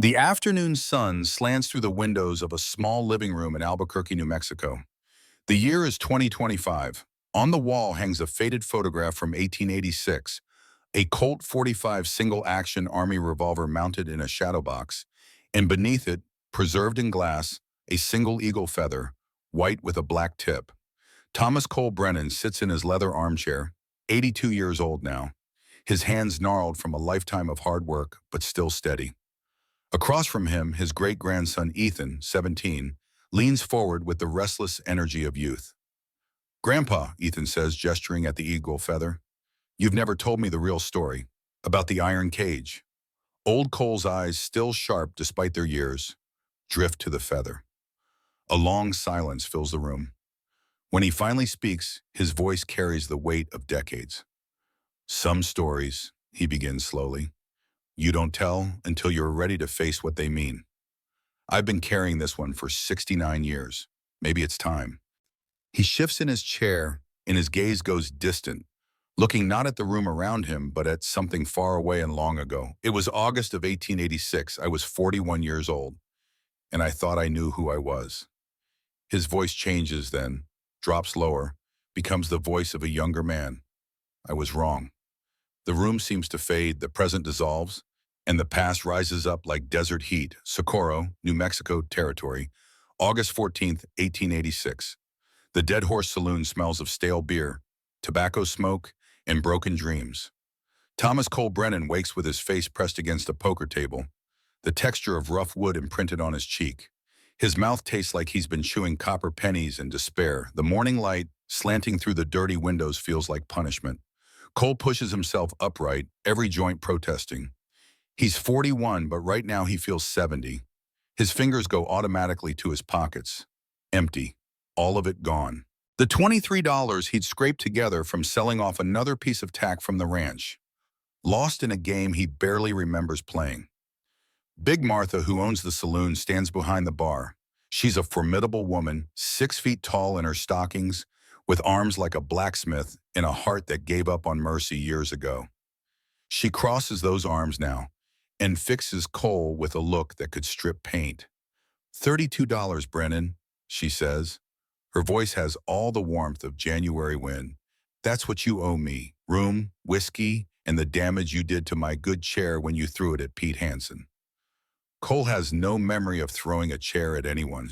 The afternoon sun slants through the windows of a small living room in Albuquerque, New Mexico. The year is 2025. On the wall hangs a faded photograph from 1886, a Colt 45 single-action Army revolver mounted in a shadow box, and beneath it, preserved in glass, a single eagle feather, white with a black tip. Thomas Cole Brennan sits in his leather armchair, 82 years old now, his hands gnarled from a lifetime of hard work, but still steady. Across from him, his great-grandson Ethan, 17, leans forward with the restless energy of youth. "Grandpa," Ethan says, gesturing at the eagle feather, "you've never told me the real story about the iron cage." Old Cole's eyes, still sharp despite their years, drift to the feather. A long silence fills the room. When he finally speaks, his voice carries the weight of decades. "Some stories," he begins slowly, "you don't tell until you're ready to face what they mean. I've been carrying this one for 69 years. Maybe it's time." He shifts in his chair, and his gaze goes distant, looking not at the room around him, but at something far away and long ago. "It was August of 1886. I was 41 years old, and I thought I knew who I was." His voice changes then, drops lower, becomes the voice of a younger man. "I was wrong." The room seems to fade, the present dissolves, and the past rises up like desert heat. Socorro, New Mexico territory, August 14th, 1886. The Dead Horse Saloon smells of stale beer, tobacco smoke, and broken dreams. Thomas Cole Brennan wakes with his face pressed against a poker table, the texture of rough wood imprinted on his cheek. His mouth tastes like he's been chewing copper pennies in despair. The morning light, slanting through the dirty windows, feels like punishment. Cole pushes himself upright, every joint protesting. He's 41, but right now he feels 70. His fingers go automatically to his pockets. Empty. All of it gone. The $23 he'd scraped together from selling off another piece of tack from the ranch. Lost in a game he barely remembers playing. Big Martha, who owns the saloon, stands behind the bar. She's a formidable woman, 6 feet tall in her stockings, with arms like a blacksmith and a heart that gave up on mercy years ago. She crosses those arms now and fixes Cole with a look that could strip paint. $32, Brennan," she says. Her voice has all the warmth of January wind. "That's what you owe me. Room, whiskey, and the damage you did to my good chair when you threw it at Pete Hansen." Cole has no memory of throwing a chair at anyone.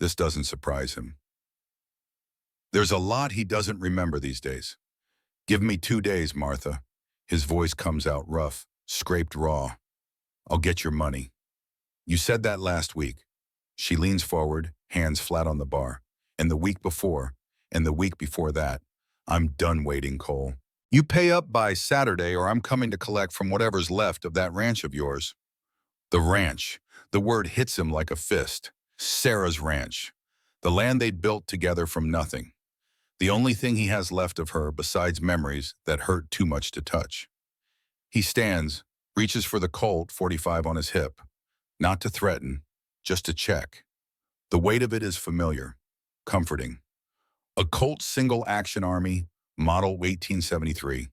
This doesn't surprise him. There's a lot he doesn't remember these days. "Give me 2 days, Martha." His voice comes out rough, scraped raw. "I'll get your money." "You said that last week." She leans forward, hands flat on the bar. "And the week before, and the week before that. I'm done waiting, Cole. You pay up by Saturday or I'm coming to collect from whatever's left of that ranch of yours." The ranch. The word hits him like a fist. Sarah's ranch. The land they'd built together from nothing. The only thing he has left of her besides memories that hurt too much to touch. He stands, reaches for the Colt 45 on his hip. Not to threaten, just to check. The weight of it is familiar, comforting. A Colt single-action Army, model 1873.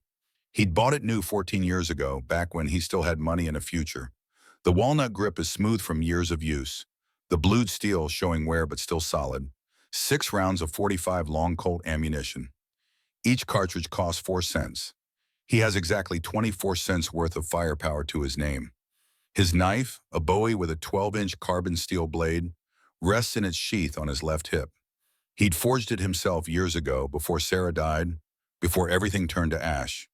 He'd bought it new 14 years ago, back when he still had money and a future. The walnut grip is smooth from years of use, the blued steel showing wear but still solid. 6 rounds of 45 long Colt ammunition. Each cartridge costs 4 cents. He has exactly 24 cents worth of firepower to his name. His knife, a Bowie with a 12-inch carbon steel blade, rests in its sheath on his left hip. He'd forged it himself years ago, before Sarah died, before everything turned to ash.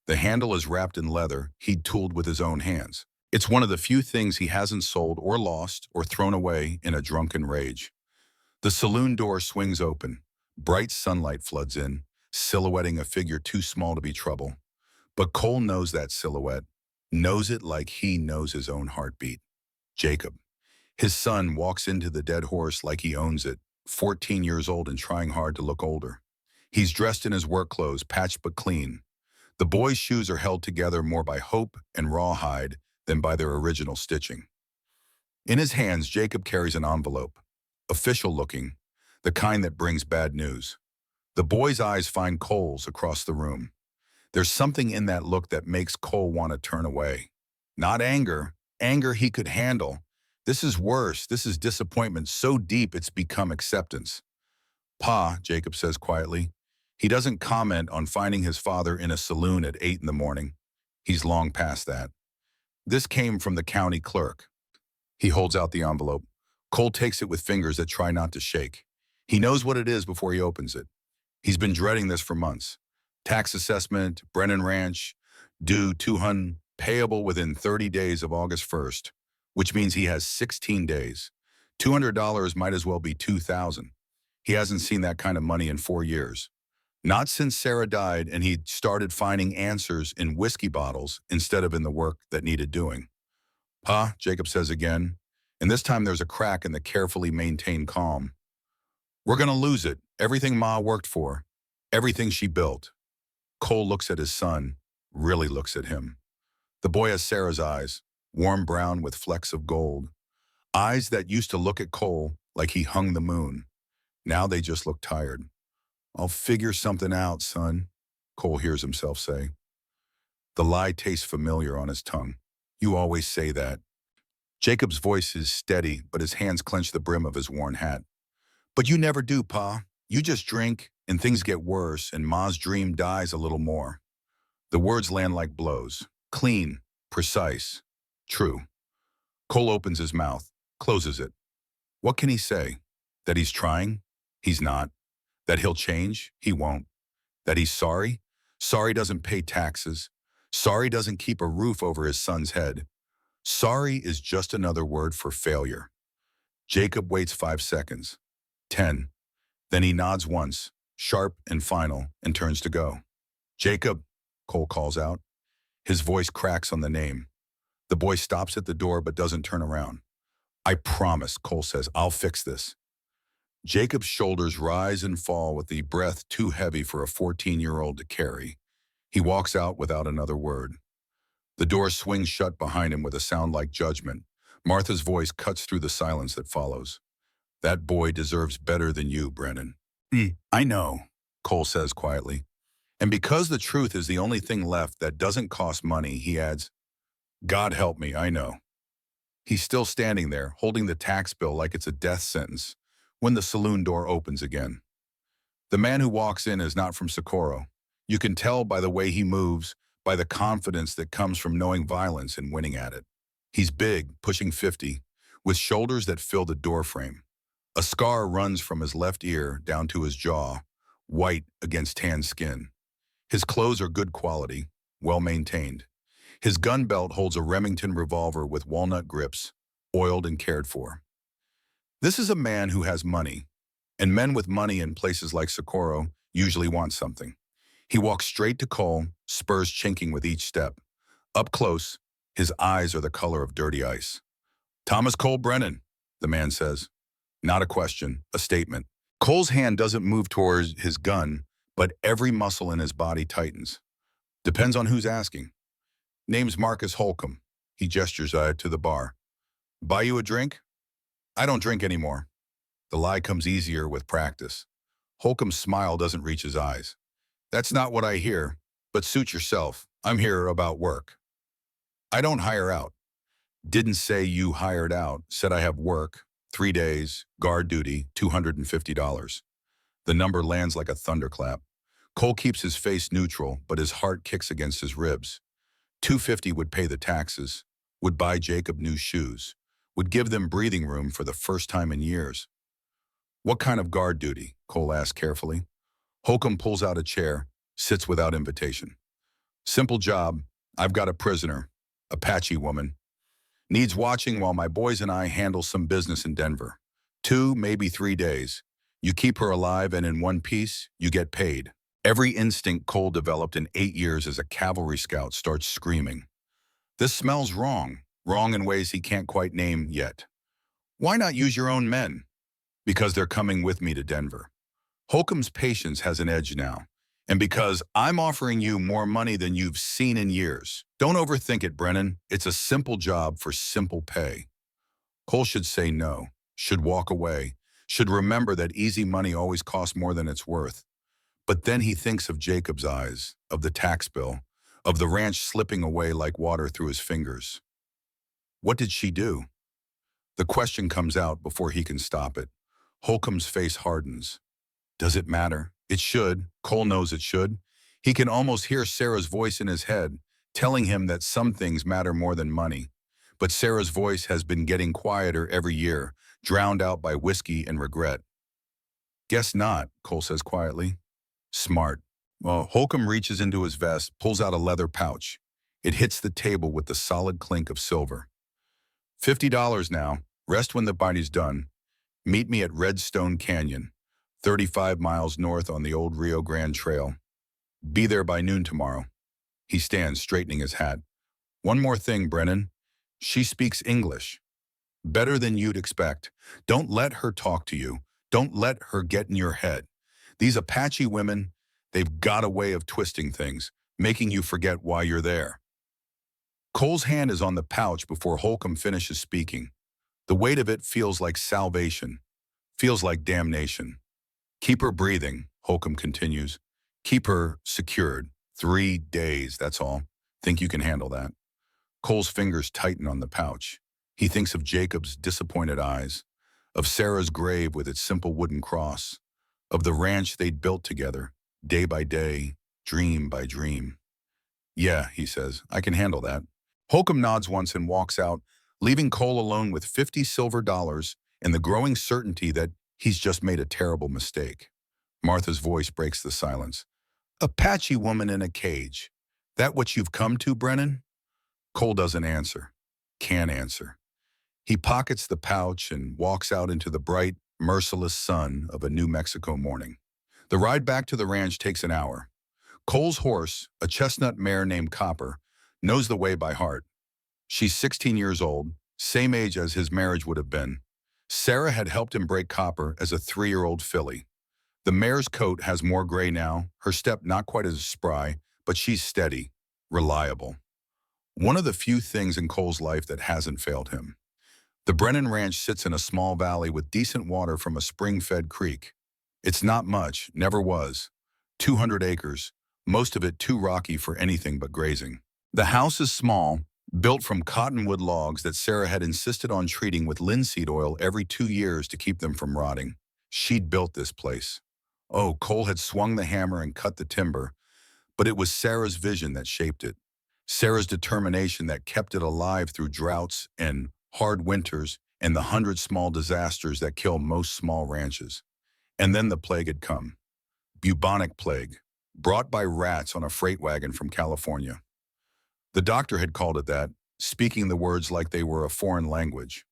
The handle is wrapped in leather he'd tooled with his own hands. It's one of the few things he hasn't sold or lost or thrown away in a drunken rage. The saloon door swings open. Bright sunlight floods in, silhouetting a figure too small to be trouble. But Cole knows that silhouette, knows it like he knows his own heartbeat. Jacob. His son walks into the Dead Horse like he owns it, 14 years old and trying hard to look older. He's dressed in his work clothes, patched but clean. The boy's shoes are held together more by hope and rawhide than by their original stitching. In his hands, Jacob carries an envelope, official-looking, the kind that brings bad news. The boy's eyes find Cole's across the room. There's something in that look that makes Cole want to turn away. Not anger, anger he could handle. This is worse. This is disappointment so deep it's become acceptance. Pa, Jacob says quietly. He doesn't comment on finding his father in a saloon at 8 in the morning. He's long past that. This came from the county clerk. He holds out the envelope. Cole takes it with fingers that try not to shake. He knows what it is before he opens it. He's been dreading this for months. Tax assessment, Brennan Ranch, due 200, payable within 30 days of August 1st, which means he has 16 days. $200 might as well be 2,000. He hasn't seen that kind of money in 4 years. Not since Sarah died and he started finding answers in whiskey bottles instead of in the work that needed doing. Pa, Jacob says again, and this time there's a crack in the carefully maintained calm. We're gonna lose it. Everything Ma worked for. Everything she built. Cole looks at his son, really looks at him. The boy has Sarah's eyes, warm brown with flecks of gold. Eyes that used to look at Cole like he hung the moon. Now they just look tired. I'll figure something out, son, Cole hears himself say. The lie tastes familiar on his tongue. You always say that. Jacob's voice is steady, but his hands clench the brim of his worn hat. But you never do, Pa. You just drink, and things get worse, and Ma's dream dies a little more. The words land like blows. Clean, precise, true. Cole opens his mouth, closes it. What can he say? That he's trying? He's not. That he'll change? He won't. That he's sorry? Sorry doesn't pay taxes. Sorry doesn't keep a roof over his son's head. Sorry is just another word for failure. Jacob waits 5 seconds. 10. Then he nods once, sharp and final, and turns to go. Jacob, Cole calls out. His voice cracks on the name. The boy stops at the door but doesn't turn around. I promise, Cole says, I'll fix this. Jacob's shoulders rise and fall with the breath too heavy for a 14-year-old to carry. He walks out without another word. The door swings shut behind him with a sound like judgment. Martha's voice cuts through the silence that follows. That boy deserves better than you, Brennan. I know, Cole says quietly. And because the truth is the only thing left that doesn't cost money, he adds, God help me, I know. He's still standing there, holding the tax bill like it's a death sentence, when the saloon door opens again. The man who walks in is not from Socorro. You can tell by the way he moves, by the confidence that comes from knowing violence and winning at it. He's big, pushing 50, with shoulders that fill the doorframe. A scar runs from his left ear down to his jaw, white against tan skin. His clothes are good quality, well maintained. His gun belt holds a Remington revolver with walnut grips, oiled and cared for. This is a man who has money, and men with money in places like Socorro usually want something. He walks straight to Cole, spurs chinking with each step. Up close, his eyes are the color of dirty ice. Thomas Cole Brennan, the man says. Not a question, a statement. Cole's hand doesn't move towards his gun, but every muscle in his body tightens. Depends on who's asking. Name's Marcus Holcomb. He gestures to the bar. Buy you a drink? I don't drink anymore. The lie comes easier with practice. Holcomb's smile doesn't reach his eyes. That's not what I hear, but suit yourself. I'm here about work. I don't hire out. Didn't say you hired out. Said I have work. 3 days, guard duty, $250. The number lands like a thunderclap. Cole keeps his face neutral, but his heart kicks against his ribs. $250 would pay the taxes, would buy Jacob new shoes, would give them breathing room for the first time in years. What kind of guard duty? Cole asks carefully. Holcomb pulls out a chair, sits without invitation. Simple job. I've got a prisoner, Apache woman. Needs watching while my boys and I handle some business in Denver. 2, maybe 3 days. You keep her alive and in one piece, you get paid. Every instinct Cole developed in 8 years as a cavalry scout starts screaming. This smells wrong, wrong in ways he can't quite name yet. Why not use your own men? Because they're coming with me to Denver. Holcomb's patience has an edge now. And because I'm offering you more money than you've seen in years. Don't overthink it, Brennan. It's a simple job for simple pay. Cole should say no, should walk away, should remember that easy money always costs more than it's worth. But then he thinks of Jacob's eyes, of the tax bill, of the ranch slipping away like water through his fingers. What did she do? The question comes out before he can stop it. Holcomb's face hardens. Does it matter? It should. Cole knows it should. He can almost hear Sarah's voice in his head, telling him that some things matter more than money. But Sarah's voice has been getting quieter every year, drowned out by whiskey and regret. Guess not, Cole says quietly. Smart. Well, Holcomb reaches into his vest, pulls out a leather pouch. It hits the table with the solid clink of silver. $50 now. Rest when the party's done. Meet me at Redstone Canyon, 35 miles north on the old Rio Grande Trail. Be there by noon tomorrow. He stands, straightening his hat. One more thing, Brennan. She speaks English. Better than you'd expect. Don't let her talk to you. Don't let her get in your head. These Apache women, they've got a way of twisting things, making you forget why you're there. Cole's hand is on the pouch before Holcomb finishes speaking. The weight of it feels like salvation, feels like damnation. Keep her breathing, Holcomb continues. Keep her secured. 3 days, that's all. Think you can handle that? Cole's fingers tighten on the pouch. He thinks of Jacob's disappointed eyes, of Sarah's grave with its simple wooden cross, of the ranch they'd built together, day by day, dream by dream. Yeah, he says, I can handle that. Holcomb nods once and walks out, leaving Cole alone with $50 silver and the growing certainty that he's just made a terrible mistake. Martha's voice breaks the silence. Apache woman in a cage. That what you've come to, Brennan? Cole doesn't answer. Can't answer. He pockets the pouch and walks out into the bright, merciless sun of a New Mexico morning. The ride back to the ranch takes an hour. Cole's horse, a chestnut mare named Copper, knows the way by heart. She's 16 years old, same age as his marriage would have been. Sarah had helped him break Copper as a 3-year-old filly. The mare's coat has more gray now, her step not quite as spry, but she's steady, reliable. One of the few things in Cole's life that hasn't failed him. The Brennan Ranch sits in a small valley with decent water from a spring-fed creek. It's not much, never was. 200 acres, most of it too rocky for anything but grazing. The house is small, built from cottonwood logs that Sarah had insisted on treating with linseed oil every 2 years to keep them from rotting. She'd built this place. Oh, Cole had swung the hammer and cut the timber, but it was Sarah's vision that shaped it. Sarah's determination that kept it alive through droughts and hard winters and the 100 small disasters that kill most small ranches. And then the plague had come. Bubonic plague, brought by rats on a freight wagon from California. The doctor had called it that, speaking the words like they were a foreign language.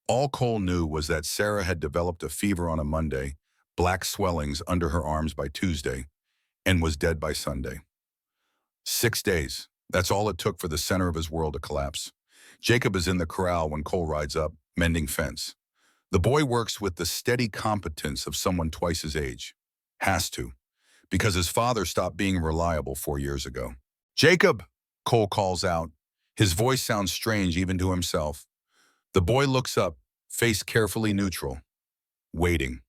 All Cole knew was that Sarah had developed a fever on a Monday, black swellings under her arms by Tuesday, and was dead by Sunday. 6 days. That's all it took for the center of his world to collapse. Jacob is in the corral when Cole rides up, mending fence. The boy works with the steady competence of someone twice his age. Has to, because his father stopped being reliable 4 years ago. Jacob, Cole calls out. His voice sounds strange even to himself. The boy looks up, face carefully neutral. Waiting.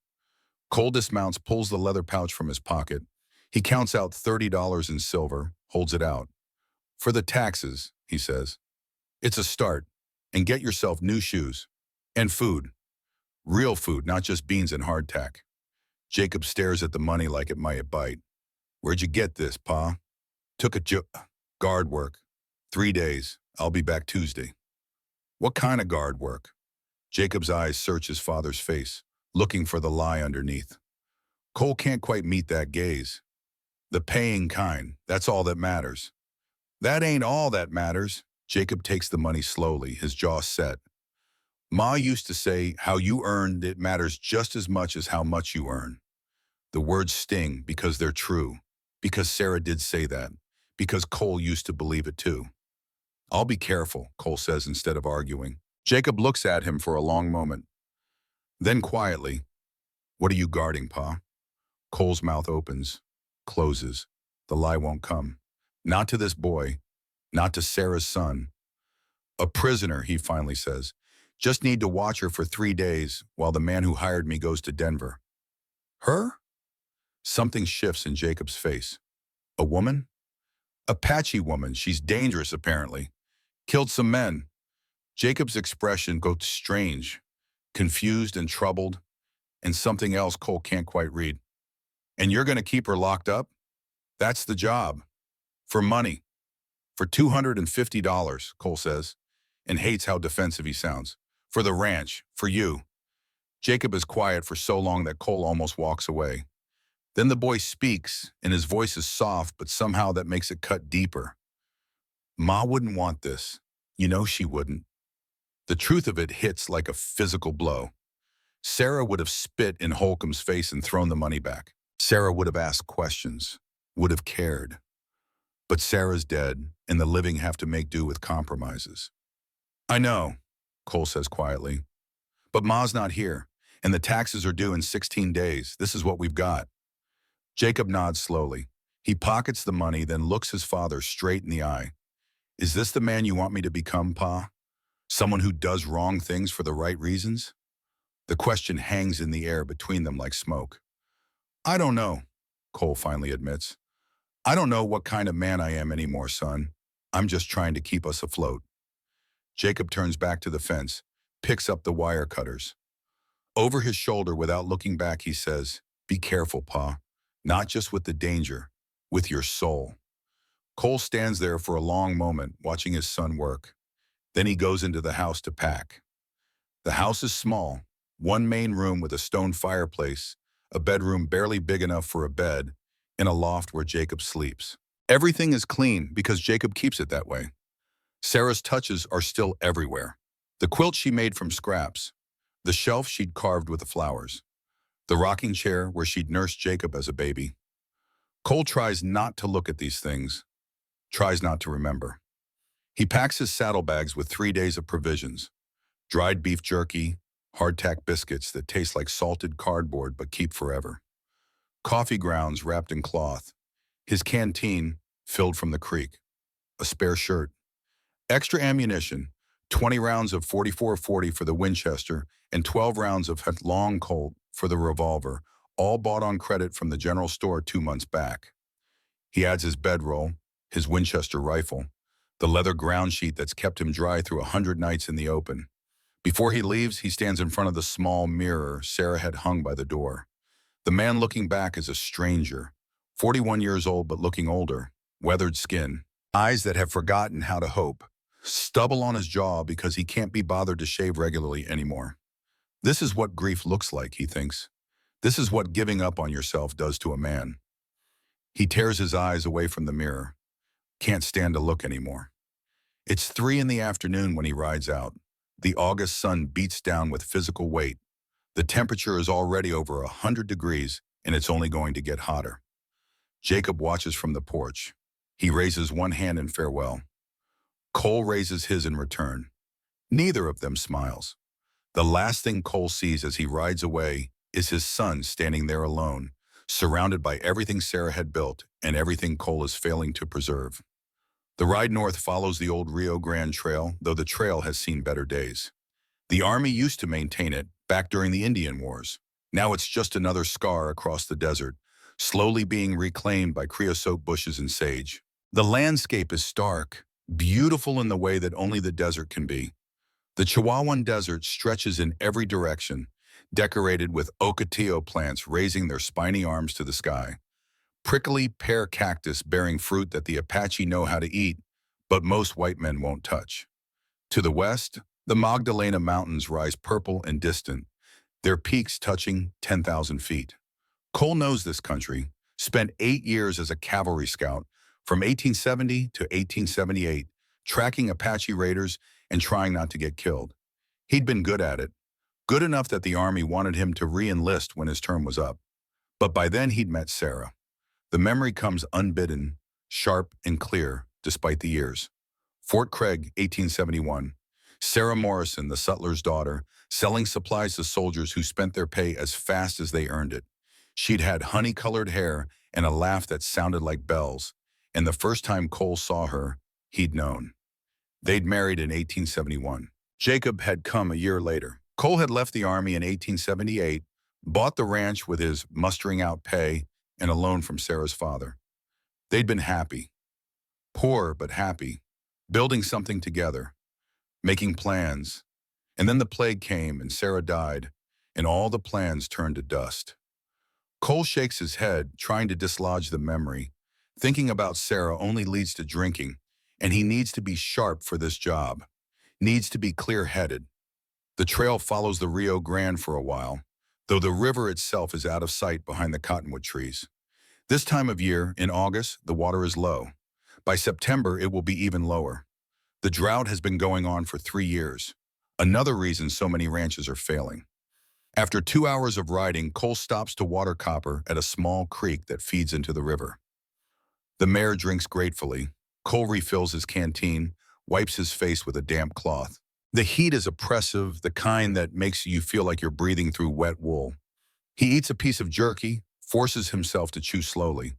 Cole dismounts, pulls the leather pouch from his pocket. He counts out $30 in silver, holds it out. For the taxes, he says. It's a start. And get yourself new shoes. And food. Real food, not just beans and hardtack. Jacob stares at the money like it might bite. Where'd you get this, Pa? Took a guard work. 3 days. I'll be back Tuesday. What kind of guard work? Jacob's eyes search his father's face, looking for the lie underneath. Cole can't quite meet that gaze. The paying kind, that's all that matters. That ain't all that matters. Jacob takes the money slowly, his jaw set. Ma used to say, how you earned it matters just as much as how much you earn. The words sting because they're true, because Sarah did say that, because Cole used to believe it too. I'll be careful, Cole says instead of arguing. Jacob looks at him for a long moment. Then quietly, what are you guarding, Pa? Cole's mouth opens, closes. The lie won't come. Not to this boy, not to Sarah's son. A prisoner, he finally says. Just need to watch her for 3 days while the man who hired me goes to Denver. Her? Something shifts in Jacob's face. A woman? Apache woman. She's dangerous, apparently. Killed some men. Jacob's expression goes strange, confused and troubled, and something else Cole can't quite read. And you're going to keep her locked up? That's the job. For money. For $250, Cole says, and hates how defensive he sounds. For the ranch. For you. Jacob is quiet for so long that Cole almost walks away. Then the boy speaks, and his voice is soft, but somehow that makes it cut deeper. Ma wouldn't want this. You know she wouldn't. The truth of it hits like a physical blow. Sarah would have spit in Holcomb's face and thrown the money back. Sarah would have asked questions, would have cared. But Sarah's dead, and the living have to make do with compromises. I know, Cole says quietly. But Ma's not here, and the taxes are due in 16 days. This is what we've got. Jacob nods slowly. He pockets the money, then looks his father straight in the eye. Is this the man you want me to become, Pa? Someone who does wrong things for the right reasons? The question hangs in the air between them like smoke. I don't know, Cole finally admits. I don't know what kind of man I am anymore, son. I'm just trying to keep us afloat. Jacob turns back to the fence, picks up the wire cutters. Over his shoulder, without looking back, he says, Be careful, Pa. Not just with the danger, with your soul. Cole stands there for a long moment, watching his son work. Then he goes into the house to pack. The house is small, one main room with a stone fireplace, a bedroom barely big enough for a bed, and a loft where Jacob sleeps. Everything is clean because Jacob keeps it that way. Sarah's touches are still everywhere. The quilt she made from scraps, the shelf she'd carved with the flowers, the rocking chair where she'd nursed Jacob as a baby. Cole tries not to look at these things, tries not to remember. He packs his saddlebags with 3 days of provisions, dried beef jerky, hardtack biscuits that taste like salted cardboard but keep forever, coffee grounds wrapped in cloth, his canteen filled from the creek, a spare shirt, extra ammunition, 20 rounds of .44-40 for the Winchester and 12 rounds of long Colt for the revolver, all bought on credit from the general store 2 months back. He adds his bedroll, his Winchester rifle, the leather ground sheet that's kept him dry through 100 nights in the open. Before he leaves, he stands in front of the small mirror Sarah had hung by the door. The man looking back is a stranger, 41 years old but looking older, weathered skin, eyes that have forgotten how to hope, stubble on his jaw because he can't be bothered to shave regularly anymore. This is what grief looks like, he thinks. This is what giving up on yourself does to a man. He tears his eyes away from the mirror. Can't stand to look anymore. It's 3 in the afternoon when he rides out. The August sun beats down with physical weight. The temperature is already over 100 degrees, and it's only going to get hotter. Jacob watches from the porch. He raises one hand in farewell. Cole raises his in return. Neither of them smiles. The last thing Cole sees as he rides away is his son standing there alone, surrounded by everything Sarah had built and everything Cole is failing to preserve. The ride north follows the old Rio Grande Trail, though the trail has seen better days. The Army used to maintain it back during the Indian Wars. Now it's just another scar across the desert, slowly being reclaimed by creosote bushes and sage. The landscape is stark, beautiful in the way that only the desert can be. The Chihuahuan Desert stretches in every direction, decorated with ocotillo plants raising their spiny arms to the sky. Prickly pear cactus bearing fruit that the Apache know how to eat, but most white men won't touch. To the west, the Magdalena Mountains rise purple and distant, their peaks touching 10,000 feet. Cole knows this country, spent 8 years as a cavalry scout, from 1870 to 1878, tracking Apache raiders and trying not to get killed. He'd been good at it, good enough that the Army wanted him to re-enlist when his term was up. But by then he'd met Sarah. The memory comes unbidden, sharp and clear, despite the years. Fort Craig, 1871. Sarah Morrison, the sutler's daughter, selling supplies to soldiers who spent their pay as fast as they earned it. She'd had honey-colored hair and a laugh that sounded like bells, and the first time Cole saw her, he'd known. They'd married in 1871. Jacob had come a year later. Cole had left the Army in 1878, bought the ranch with his mustering out pay and a loan from Sarah's father. They'd been happy. Poor but happy, building something together. making plans. And then the plague came and Sarah died, and all the plans turned to dust. Cole shakes his head, trying to dislodge the memory. Thinking about Sarah only leads to drinking, and he needs to be sharp for this job. Needs to be clear-headed. The trail follows the Rio Grande for a while, though the river itself is out of sight behind the cottonwood trees. This time of year, in August, the water is low. By September, it will be even lower. The drought has been going on for 3 years. Another reason so many ranches are failing. After 2 hours of riding, Cole stops to water copper at a small creek that feeds into the river. The mare drinks gratefully. Cole refills his canteen, wipes his face with a damp cloth. The heat is oppressive, the kind that makes you feel like you're breathing through wet wool. He eats a piece of jerky, forces himself to chew slowly.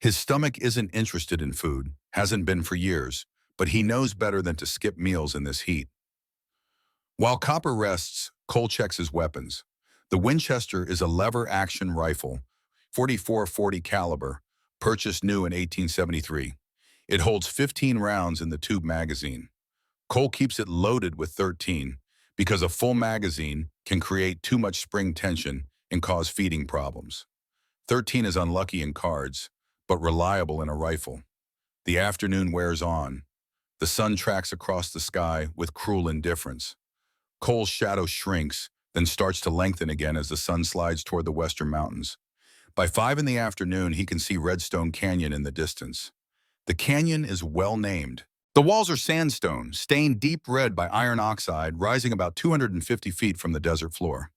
His stomach isn't interested in food, hasn't been for years, but he knows better than to skip meals in this heat. While Copper rests, Cole checks his weapons. The Winchester is a lever-action rifle, 44-40 caliber, purchased new in 1873. It holds 15 rounds in the tube magazine. Cole keeps it loaded with 13 because a full magazine can create too much spring tension and cause feeding problems. 13 is unlucky in cards, but reliable in a rifle. The afternoon wears on. The sun tracks across the sky with cruel indifference. Cole's shadow shrinks, then starts to lengthen again as the sun slides toward the western mountains. By 5 in the afternoon, he can see Redstone Canyon in the distance. The canyon is well named. The walls are sandstone, stained deep red by iron oxide, rising about 250 feet from the desert floor.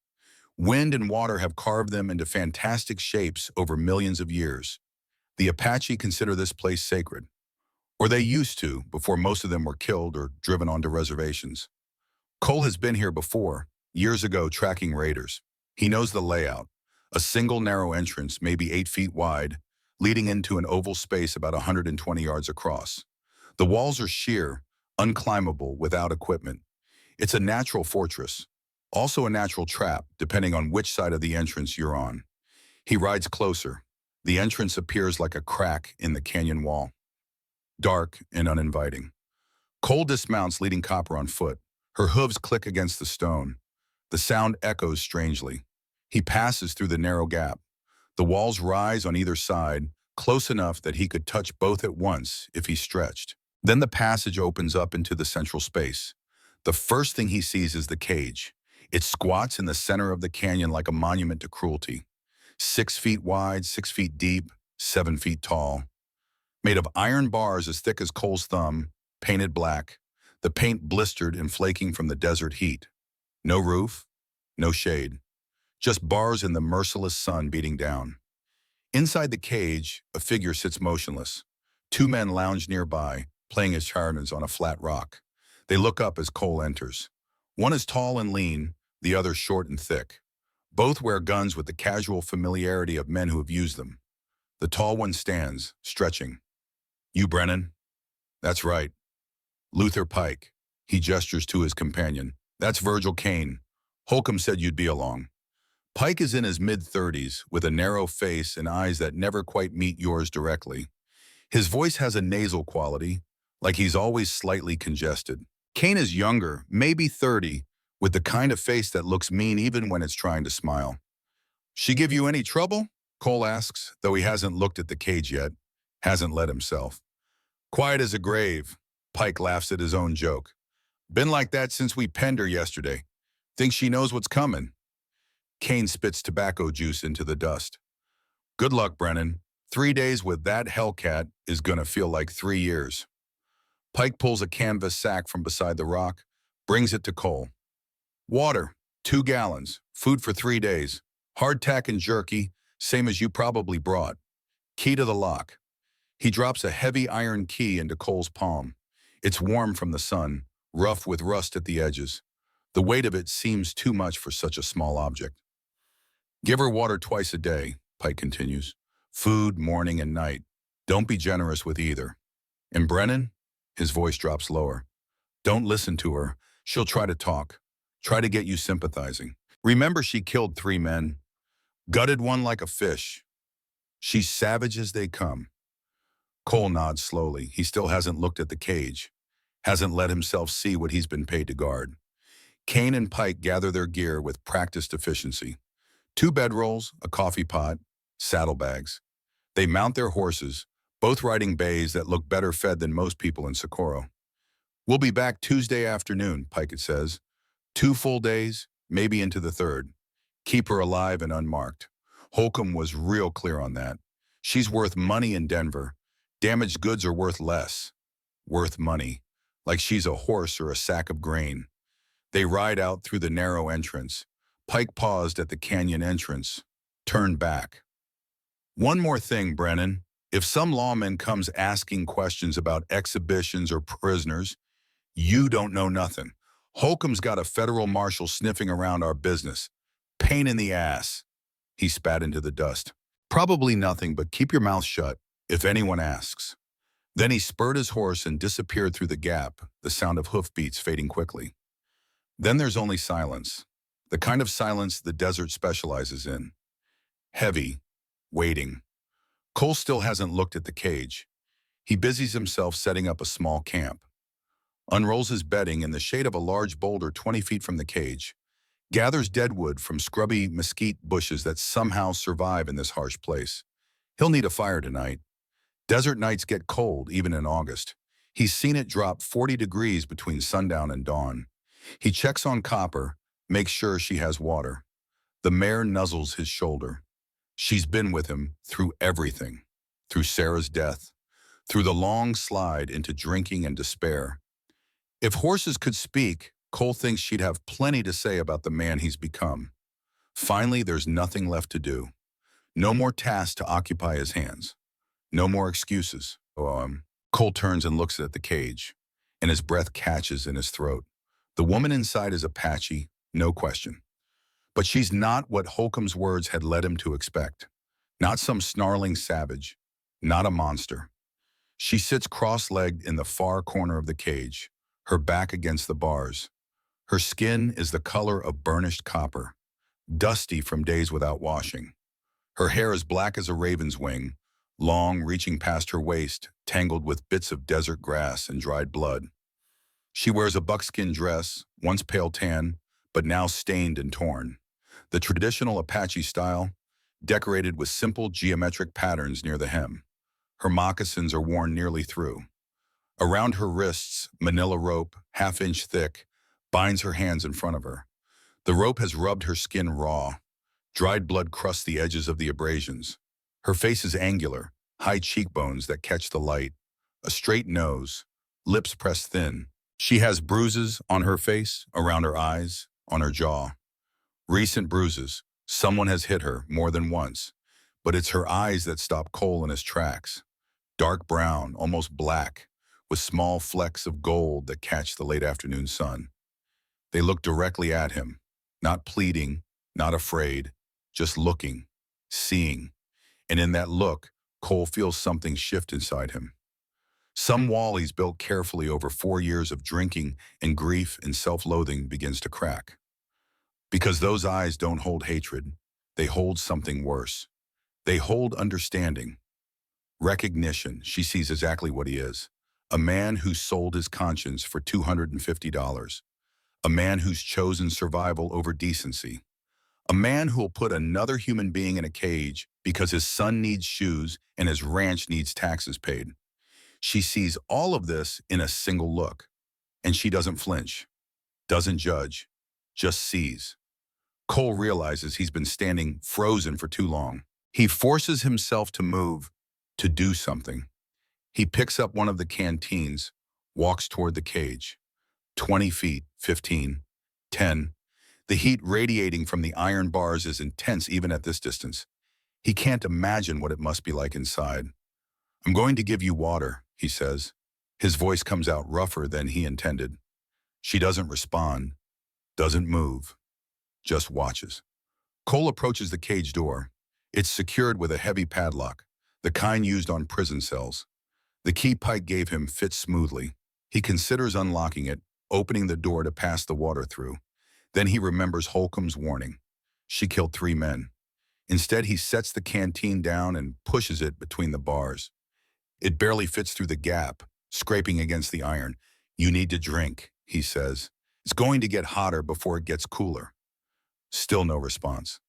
Wind and water have carved them into fantastic shapes over millions of years. The Apache consider this place sacred, or they used to before most of them were killed or driven onto reservations. Cole has been here before, years ago tracking raiders. He knows the layout. A single narrow entrance, maybe 8 feet wide, leading into an oval space about 120 yards across. The walls are sheer, unclimbable without equipment. It's a natural fortress, also a natural trap, depending on which side of the entrance you're on. He rides closer. The entrance appears like a crack in the canyon wall, dark and uninviting. Cole dismounts, leading Copper on foot. Her hooves click against the stone. The sound echoes strangely. He passes through the narrow gap. The walls rise on either side, close enough that he could touch both at once if he stretched. Then the passage opens up into the central space. The first thing he sees is the cage. It squats in the center of the canyon like a monument to cruelty. 6 feet wide, 6 feet deep, 7 feet tall. Made of iron bars as thick as Cole's thumb, painted black. The paint blistered and flaking from the desert heat. No roof, no shade. Just bars in the merciless sun beating down. Inside the cage, a figure sits motionless. 2 men lounge nearby, playing his charades on a flat rock. They look up as Cole enters. One is tall and lean, the other short and thick. Both wear guns with the casual familiarity of men who have used them. The tall one stands, stretching. "You, Brennan?" "That's right." "Luther Pike." He gestures to his companion. "That's Virgil Kane. Holcomb said you'd be along." Pike is in his mid-30s, with a narrow face and eyes that never quite meet yours directly. His voice has a nasal quality, like he's always slightly congested. Kane is younger, maybe 30, with the kind of face that looks mean even when it's trying to smile. "She give you any trouble?" Cole asks, though he hasn't looked at the cage yet, hasn't let himself. "Quiet as a grave." Pike laughs at his own joke. "Been like that since we penned her yesterday. Thinks she knows what's coming." Kane spits tobacco juice into the dust. "Good luck, Brennan. 3 days with that Hellcat is gonna feel like 3 years." Pike pulls a canvas sack from beside the rock, brings it to Cole. "Water, 2 gallons, food for 3 days, hardtack and jerky, same as you probably brought. Key to the lock." He drops a heavy iron key into Cole's palm. It's warm from the sun, rough with rust at the edges. The weight of it seems too much for such a small object. "Give her water twice a day," Pike continues. "Food, morning and night. Don't be generous with either. And Brennan," his voice drops lower, "don't listen to her. She'll try to talk. Try to get you sympathizing. Remember she killed 3 men. Gutted one like a fish. She's savage as they come." Cole nods slowly. He still hasn't looked at the cage. hasn't let himself see what he's been paid to guard. Kane and Pike gather their gear with practiced efficiency. 2 bedrolls, a coffee pot, saddlebags. They mount their horses, both riding bays that look better fed than most people in Socorro. "We'll be back Tuesday afternoon," Pike says. 2 full days, maybe into the third. Keep her alive and unmarked. Holcomb was real clear on that. She's worth money in Denver. Damaged goods are worth less. Worth money. Like she's a horse or a sack of grain. They ride out through the narrow entrance. Pike paused at the canyon entrance. Turned back. "One more thing, Brennan. If some lawman comes asking questions about exhibitions or prisoners, you don't know nothing. Holcomb's got a federal marshal sniffing around our business. Pain in the ass." He spat into the dust. "Probably nothing, but keep your mouth shut if anyone asks." Then he spurred his horse and disappeared through the gap, the sound of hoofbeats fading quickly. Then there's only silence, the kind of silence the desert specializes in. Heavy, waiting. Cole still hasn't looked at the cage. He busies himself setting up a small camp. Unrolls his bedding in the shade of a large boulder 20 feet from the cage. Gathers deadwood from scrubby mesquite bushes that somehow survive in this harsh place. He'll need a fire tonight. Desert nights get cold, even in August. He's seen it drop 40 degrees between sundown and dawn. He checks on Copper, makes sure she has water. The mare nuzzles his shoulder. She's been with him through everything. Through Sarah's death. Through the long slide into drinking and despair. If horses could speak, Cole thinks she'd have plenty to say about the man he's become. Finally, there's nothing left to do. No more tasks to occupy his hands. No more excuses. Cole turns and looks at the cage, and his breath catches in his throat. The woman inside is Apache, no question. But she's not what Holcomb's words had led him to expect. Not some snarling savage. Not a monster. She sits cross-legged in the far corner of the cage, her back against the bars. Her skin is the color of burnished copper, dusty from days without washing. Her hair is black as a raven's wing, long, reaching past her waist, tangled with bits of desert grass and dried blood. She wears a buckskin dress, once pale tan, but now stained and torn. The traditional Apache style, decorated with simple geometric patterns near the hem. Her moccasins are worn nearly through. Around her wrists, manila rope, half-inch thick, binds her hands in front of her. The rope has rubbed her skin raw. Dried blood crusts the edges of the abrasions. Her face is angular, high cheekbones that catch the light, a straight nose, lips pressed thin. She has bruises on her face, around her eyes, on her jaw. Recent bruises. Someone has hit her more than once, but it's her eyes that stop Cole in his tracks. Dark brown, almost black, with small flecks of gold that catch the late afternoon sun. They look directly at him, not pleading, not afraid, just looking, seeing. And in that look, Cole feels something shift inside him. Some wall he's built carefully over 4 years of drinking and grief and self-loathing begins to crack. Because those eyes don't hold hatred, they hold something worse. They hold understanding. Recognition. She sees exactly what he is. A man who sold his conscience for $250. A man who's chosen survival over decency. A man who'll put another human being in a cage because his son needs shoes and his ranch needs taxes paid. She sees all of this in a single look, and she doesn't flinch, doesn't judge, just sees. Cole realizes he's been standing frozen for too long. He forces himself to move, to do something. He picks up one of the canteens, walks toward the cage. 20 feet, 15, 10. The heat radiating from the iron bars is intense even at this distance. He can't imagine what it must be like inside. "I'm going to give you water," he says. His voice comes out rougher than he intended. She doesn't respond, doesn't move, just watches. Cole approaches the cage door. It's secured with a heavy padlock, the kind used on prison cells. The key Pike gave him fits smoothly. He considers unlocking it, opening the door to pass the water through. Then he remembers Holcomb's warning. She killed 3 men. Instead, he sets the canteen down and pushes it between the bars. It barely fits through the gap, scraping against the iron. You need to drink, he says. It's going to get hotter before it gets cooler. Still no response.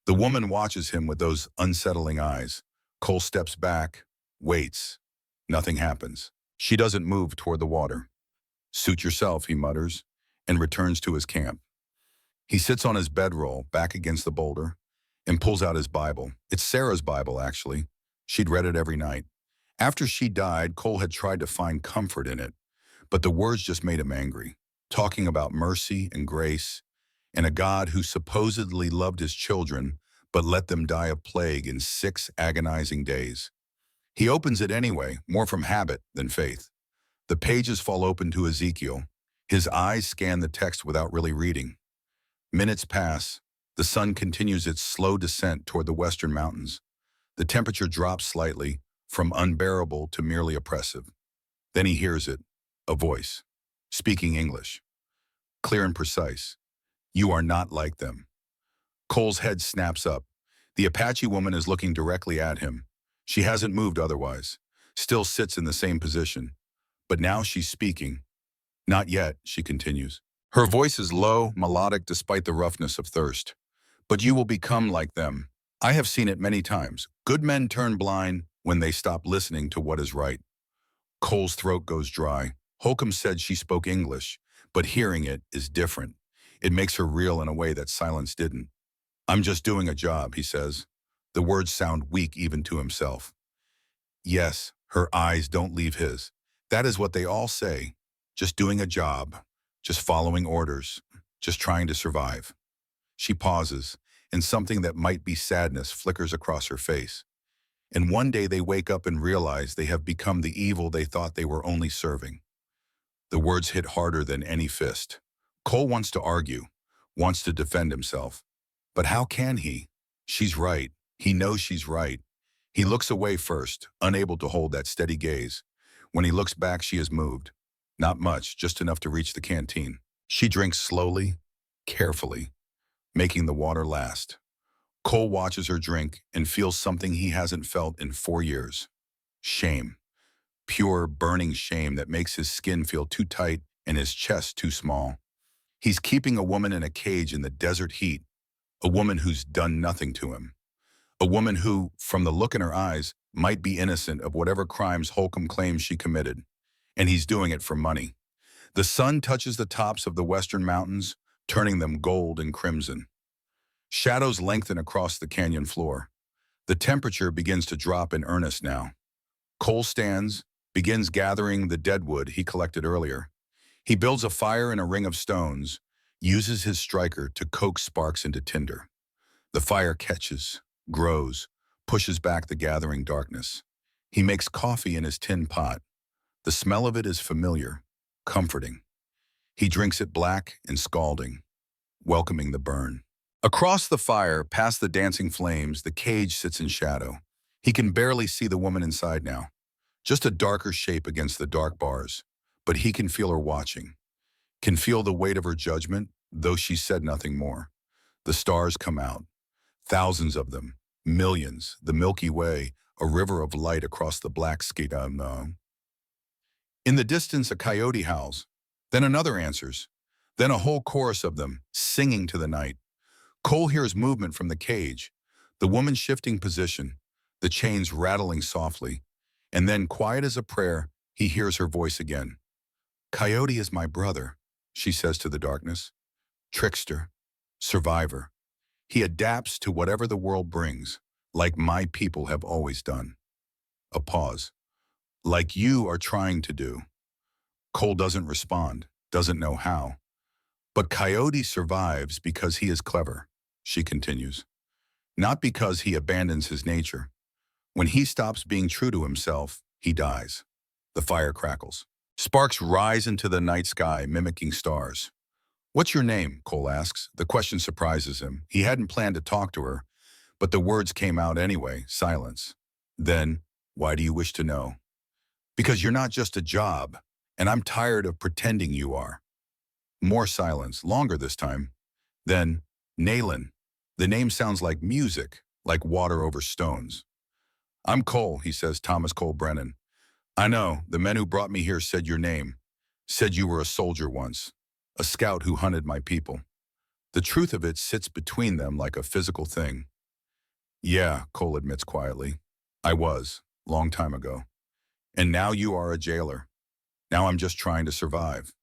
The woman watches him with those unsettling eyes. Cole steps back, waits. Nothing happens. She doesn't move toward the water. Suit yourself, he mutters, and returns to his camp. He sits on his bedroll, back against the boulder, and pulls out his Bible. It's Sarah's Bible, actually. She'd read it every night. After she died, Cole had tried to find comfort in it, but the words just made him angry, talking about mercy and grace, and a God who supposedly loved his children, but let them die of plague in 6 agonizing days. He opens it anyway, more from habit than faith. The pages fall open to Ezekiel. His eyes scan the text without really reading. Minutes pass. The sun continues its slow descent toward the western mountains. The temperature drops slightly, from unbearable to merely oppressive. Then he hears it, a voice, speaking English, clear and precise. You are not like them. Cole's head snaps up. The Apache woman is looking directly at him. She hasn't moved otherwise, still sits in the same position. But now she's speaking. Not yet, she continues. Her voice is low, melodic despite the roughness of thirst. But you will become like them. I have seen it many times. Good men turn blind when they stop listening to what is right. Cole's throat goes dry. Holcomb said she spoke English, but hearing it is different. It makes her real in a way that silence didn't. I'm just doing a job, he says. The words sound weak even to himself. Yes, her eyes don't leave his. That is what they all say. Just doing a job. Just following orders. Just trying to survive. She pauses, and something that might be sadness flickers across her face. And one day they wake up and realize they have become the evil they thought they were only serving. The words hit harder than any fist. Cole wants to argue, wants to defend himself. But how can he? She's right. He knows she's right. He looks away first, unable to hold that steady gaze. When he looks back, she has moved. Not much, just enough to reach the canteen. She drinks slowly, carefully, making the water last. Cole watches her drink and feels something he hasn't felt in 4 years. Shame. Pure, burning shame that makes his skin feel too tight and his chest too small. He's keeping a woman in a cage in the desert heat, a woman who's done nothing to him. A woman who, from the look in her eyes, might be innocent of whatever crimes Holcomb claims she committed. And he's doing it for money. The sun touches the tops of the western mountains, turning them gold and crimson. Shadows lengthen across the canyon floor. The temperature begins to drop in earnest now. Cole stands, begins gathering the deadwood he collected earlier. He builds a fire in a ring of stones, uses his striker to coax sparks into tinder. The fire catches, grows, pushes back the gathering darkness. He makes coffee in his tin pot. The smell of it is familiar, comforting. He drinks it black and scalding, welcoming the burn. Across the fire, past the dancing flames, the cage sits in shadow. He can barely see the woman inside now, just a darker shape against the dark bars. But he can feel her watching, can feel the weight of her judgment, though she said nothing more. The stars come out, thousands of them, millions, the Milky Way, a river of light across the black sky. In the distance, a coyote howls, then another answers, then a whole chorus of them, singing to the night. Cole hears movement from the cage, the woman shifting position, the chains rattling softly, and then, quiet as a prayer, he hears her voice again. Coyote is my brother, she says to the darkness. Trickster, survivor. He adapts to whatever the world brings, like my people have always done. A pause. Like you are trying to do. Cole doesn't respond, doesn't know how. But Coyote survives because he is clever, she continues. Not because he abandons his nature. When he stops being true to himself, he dies. The fire crackles. Sparks rise into the night sky, mimicking stars. What's your name? Cole asks. The question surprises him. He hadn't planned to talk to her, but the words came out anyway, silence. Then, why do you wish to know? Because you're not just a job, and I'm tired of pretending you are. More silence, longer this time. Then, Nayland. The name sounds like music, like water over stones. I'm Cole, he says, Thomas Cole Brennan. I know, the men who brought me here said your name. Said you were a soldier once, a scout who hunted my people. The truth of it sits between them like a physical thing. Yeah, Cole admits quietly. I was, long time ago. And now you are a jailer. Now I'm just trying to survive.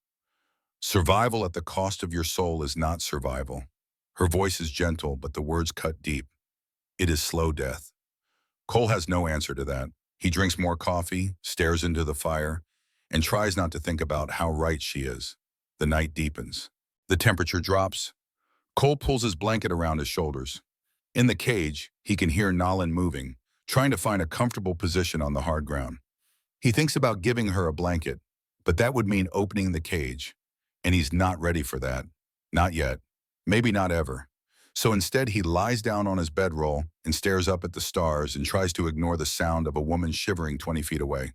Survival at the cost of your soul is not survival. Her voice is gentle, but the words cut deep. It is slow death. Cole has no answer to that. He drinks more coffee, stares into the fire, and tries not to think about how right she is. The night deepens. The temperature drops. Cole pulls his blanket around his shoulders. In the cage, he can hear Nolan moving, trying to find a comfortable position on the hard ground. He thinks about giving her a blanket, but that would mean opening the cage, and he's not ready for that. Not yet. Maybe not ever. So instead, he lies down on his bedroll and stares up at the stars and tries to ignore the sound of a woman shivering 20 feet away.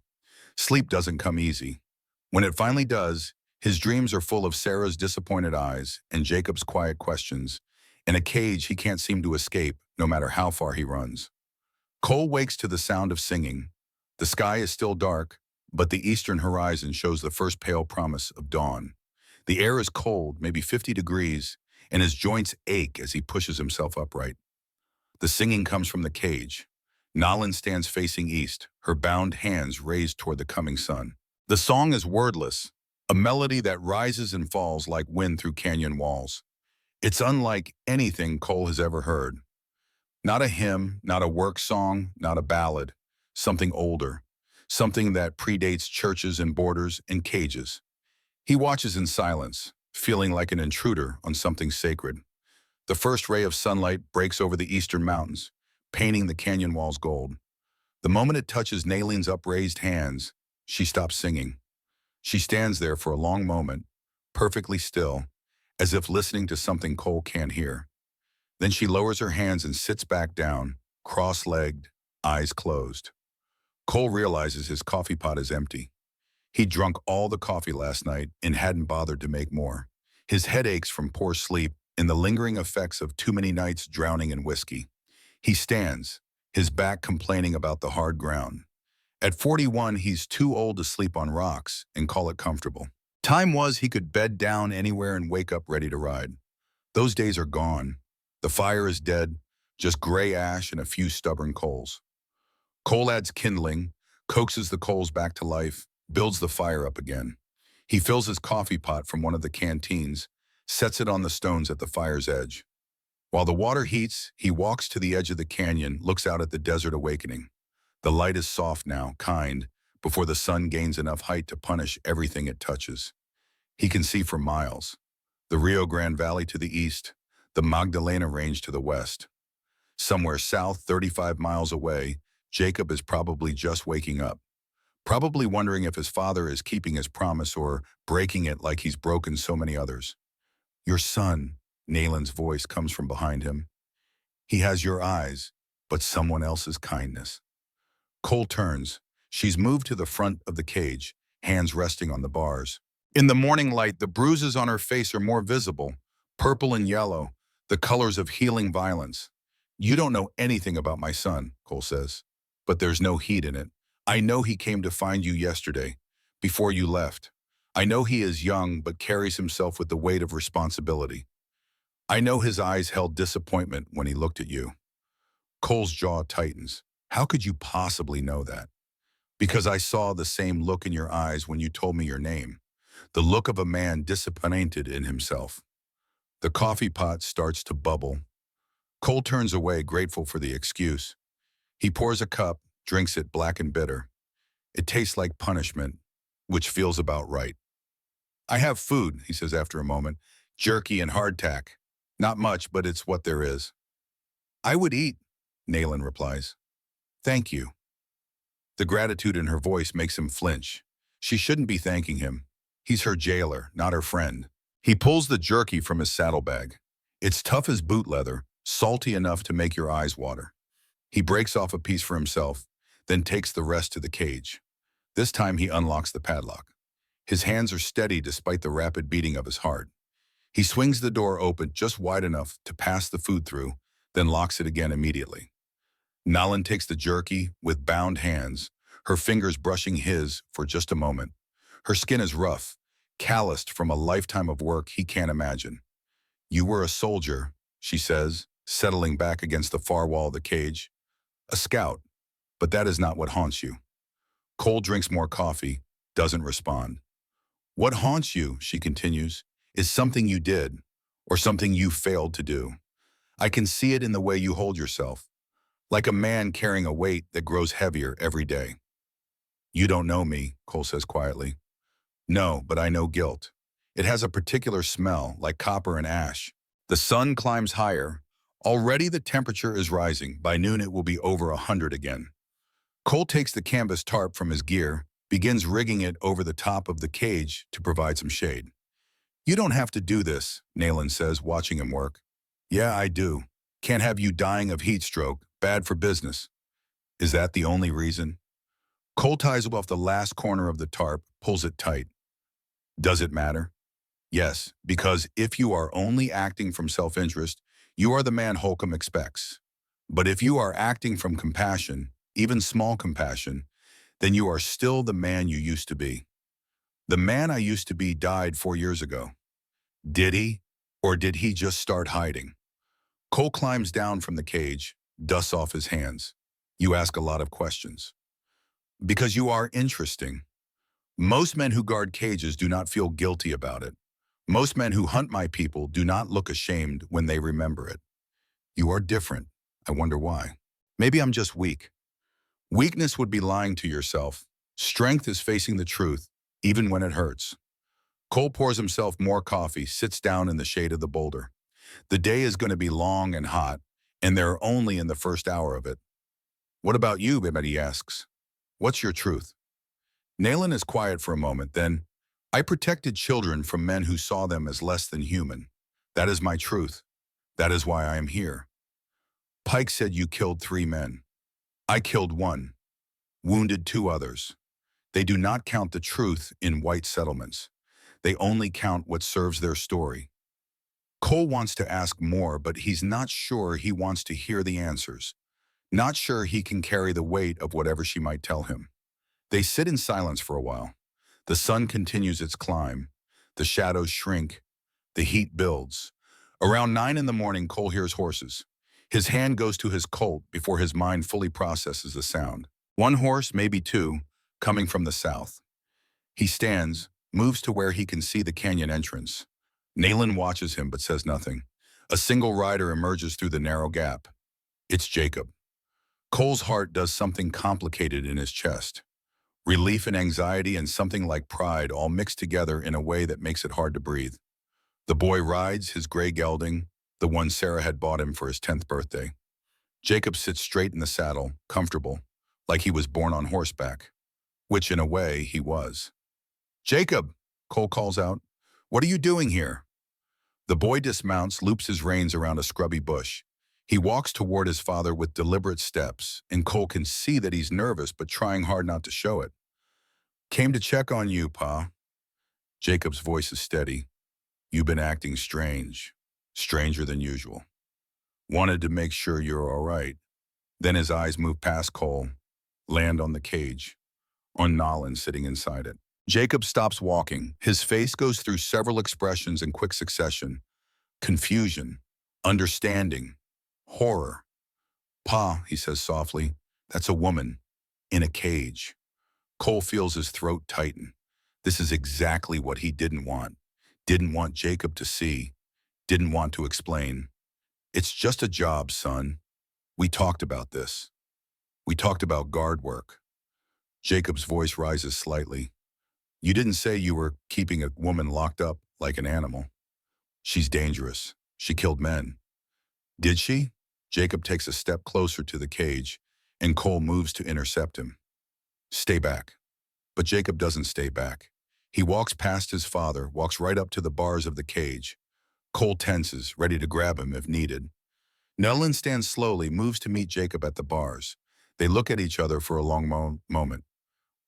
Sleep doesn't come easy. When it finally does, his dreams are full of Sarah's disappointed eyes and Jacob's quiet questions, in a cage he can't seem to escape no matter how far he runs. Cole wakes to the sound of singing. The sky is still dark, but the eastern horizon shows the first pale promise of dawn. The air is cold, maybe 50 degrees, and his joints ache as he pushes himself upright. The singing comes from the cage. Nalin stands facing east, her bound hands raised toward the coming sun. The song is wordless, a melody that rises and falls like wind through canyon walls. It's unlike anything Cole has ever heard. Not a hymn, not a work song, not a ballad. Something older. Something that predates churches and borders and cages. He watches in silence, feeling like an intruder on something sacred. The first ray of sunlight breaks over the eastern mountains, painting the canyon walls gold. The moment it touches Nalen's upraised hands, she stops singing. She stands there for a long moment, perfectly still, as if listening to something Cole can't hear. Then she lowers her hands and sits back down, cross-legged, eyes closed. Cole realizes his coffee pot is empty. He'd drunk all the coffee last night and hadn't bothered to make more. His head aches from poor sleep and the lingering effects of too many nights drowning in whiskey. He stands, his back complaining about the hard ground. At 41, he's too old to sleep on rocks and call it comfortable. Time was he could bed down anywhere and wake up ready to ride. Those days are gone. The fire is dead, just gray ash and a few stubborn coals. Cole adds kindling, coaxes the coals back to life, builds the fire up again. He fills his coffee pot from one of the canteens, sets it on the stones at the fire's edge. While the water heats, he walks to the edge of the canyon, looks out at the desert awakening. The light is soft now, kind, before the sun gains enough height to punish everything it touches. He can see for miles. The Rio Grande Valley to the east, the Magdalena Range to the west. Somewhere south, 35 miles away, Jacob is probably just waking up. Probably wondering if his father is keeping his promise or breaking it like he's broken so many others. Your son, Nalen's voice comes from behind him. He has your eyes, but someone else's kindness. Cole turns. She's moved to the front of the cage, hands resting on the bars. In the morning light, the bruises on her face are more visible, purple and yellow, the colors of healing violence. You don't know anything about my son, Cole says, but there's no heat in it. I know he came to find you yesterday, before you left. I know he is young but carries himself with the weight of responsibility. I know his eyes held disappointment when he looked at you. Cole's jaw tightens. How could you possibly know that? Because I saw the same look in your eyes when you told me your name. The look of a man disappointed in himself. The coffee pot starts to bubble. Cole turns away, grateful for the excuse. He pours a cup, drinks it black and bitter. It tastes like punishment, which feels about right. I have food, he says after a moment. Jerky and hardtack. Not much, but it's what there is. I would eat, Nalen replies. Thank you. The gratitude in her voice makes him flinch. She shouldn't be thanking him. He's her jailer, not her friend. He pulls the jerky from his saddlebag. It's tough as boot leather, salty enough to make your eyes water. He breaks off a piece for himself, then takes the rest to the cage. This time he unlocks the padlock. His hands are steady despite the rapid beating of his heart. He swings the door open just wide enough to pass the food through, then locks it again immediately. Nalin takes the jerky with bound hands, her fingers brushing his for just a moment. Her skin is rough, calloused from a lifetime of work he can't imagine. You were a soldier, she says, settling back against the far wall of the cage. A scout, but that is not what haunts you. Cole drinks more coffee, doesn't respond. What haunts you, she continues, is something you did, or something you failed to do. I can see it in the way you hold yourself, like a man carrying a weight that grows heavier every day. You don't know me, Cole says quietly. No, but I know guilt. It has a particular smell, like copper and ash. The sun climbs higher. Already the temperature is rising. By noon it will be over 100 again. Cole takes the canvas tarp from his gear, begins rigging it over the top of the cage to provide some shade. You don't have to do this, Nayland says, watching him work. Yeah, I do. Can't have you dying of heat stroke. Bad for business. Is that the only reason? Cole ties off the last corner of the tarp, pulls it tight. Does it matter? Yes, because if you are only acting from self-interest, you are the man Holcomb expects. But if you are acting from compassion, even small compassion, then you are still the man you used to be. The man I used to be died 4 years ago. Did he? Or did he just start hiding? Cole climbs down from the cage, dusts off his hands. You ask a lot of questions. Because you are interesting. Most men who guard cages do not feel guilty about it. Most men who hunt my people do not look ashamed when they remember it. You are different. I wonder why. Maybe I'm just weak. Weakness would be lying to yourself. Strength is facing the truth, even when it hurts. Cole pours himself more coffee, sits down in the shade of the boulder. The day is going to be long and hot, and they're only in the first hour of it. What about you, he asks. What's your truth? Nayland is quiet for a moment, then, I protected children from men who saw them as less than human. That is my truth. That is why I am here. Pike said you killed 3 men. I killed 1, wounded 2 others. They do not count the truth in white settlements. They only count what serves their story. Cole wants to ask more, but he's not sure he wants to hear the answers. Not sure he can carry the weight of whatever she might tell him. They sit in silence for a while. The sun continues its climb. The shadows shrink. The heat builds. Around 9 in the morning, Cole hears horses. His hand goes to his Colt before his mind fully processes the sound. 1 horse, maybe 2, coming from the south. He stands, moves to where he can see the canyon entrance. Nayland watches him but says nothing. A single rider emerges through the narrow gap. It's Jacob. Cole's heart does something complicated in his chest. Relief and anxiety and something like pride all mixed together in a way that makes it hard to breathe. The boy rides his gray gelding, the one Sarah had bought him for his 10th birthday. Jacob sits straight in the saddle, comfortable, like he was born on horseback, which in a way he was. Jacob, Cole calls out, what are you doing here? The boy dismounts, loops his reins around a scrubby bush. He walks toward his father with deliberate steps, and Cole can see that he's nervous but trying hard not to show it. Came to check on you, Pa. Jacob's voice is steady. You've been acting strange, stranger than usual. Wanted to make sure you're all right. Then his eyes move past Cole, land on the cage, on Nolan sitting inside it. Jacob stops walking. His face goes through several expressions in quick succession. Confusion, understanding, horror. Pa, he says softly, that's a woman, in a cage. Cole feels his throat tighten. This is exactly what he didn't want. Didn't want Jacob to see. Didn't want to explain. It's just a job, son. We talked about this. We talked about guard work. Jacob's voice rises slightly. You didn't say you were keeping a woman locked up like an animal. She's dangerous. She killed men. Did she? Jacob takes a step closer to the cage, and Cole moves to intercept him. Stay back. But Jacob doesn't stay back. He walks past his father, walks right up to the bars of the cage. Cole tenses, ready to grab him if needed. Nolan stands slowly, moves to meet Jacob at the bars. They look at each other for a long moment.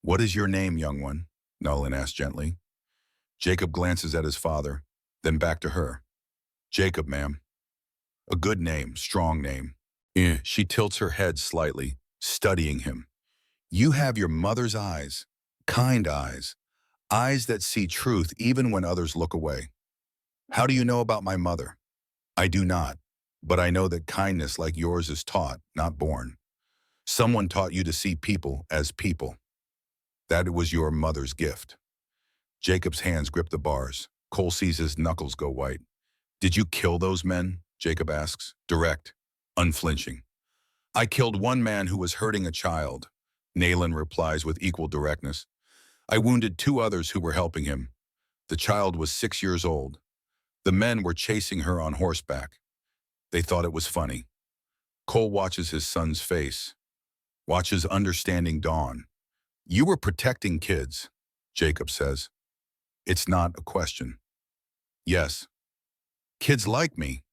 What is your name, young one? Nolan asks gently. Jacob glances at his father, then back to her. Jacob, ma'am. A good name, strong name. She tilts her head slightly, studying him. You have your mother's eyes, kind eyes. Eyes that see truth even when others look away. How do you know about my mother? I do not, but I know that kindness like yours is taught, not born. Someone taught you to see people as people. That was your mother's gift. Jacob's hands grip the bars. Cole sees his knuckles go white. Did you kill those men? Jacob asks. Direct, unflinching. I killed one man who was hurting a child. Nayland replies with equal directness. I wounded two others who were helping him. The child was 6 years old. The men were chasing her on horseback. They thought it was funny. Cole watches his son's face, watches understanding dawn. You were protecting kids, Jacob says. It's not a question. Yes. Kids like me.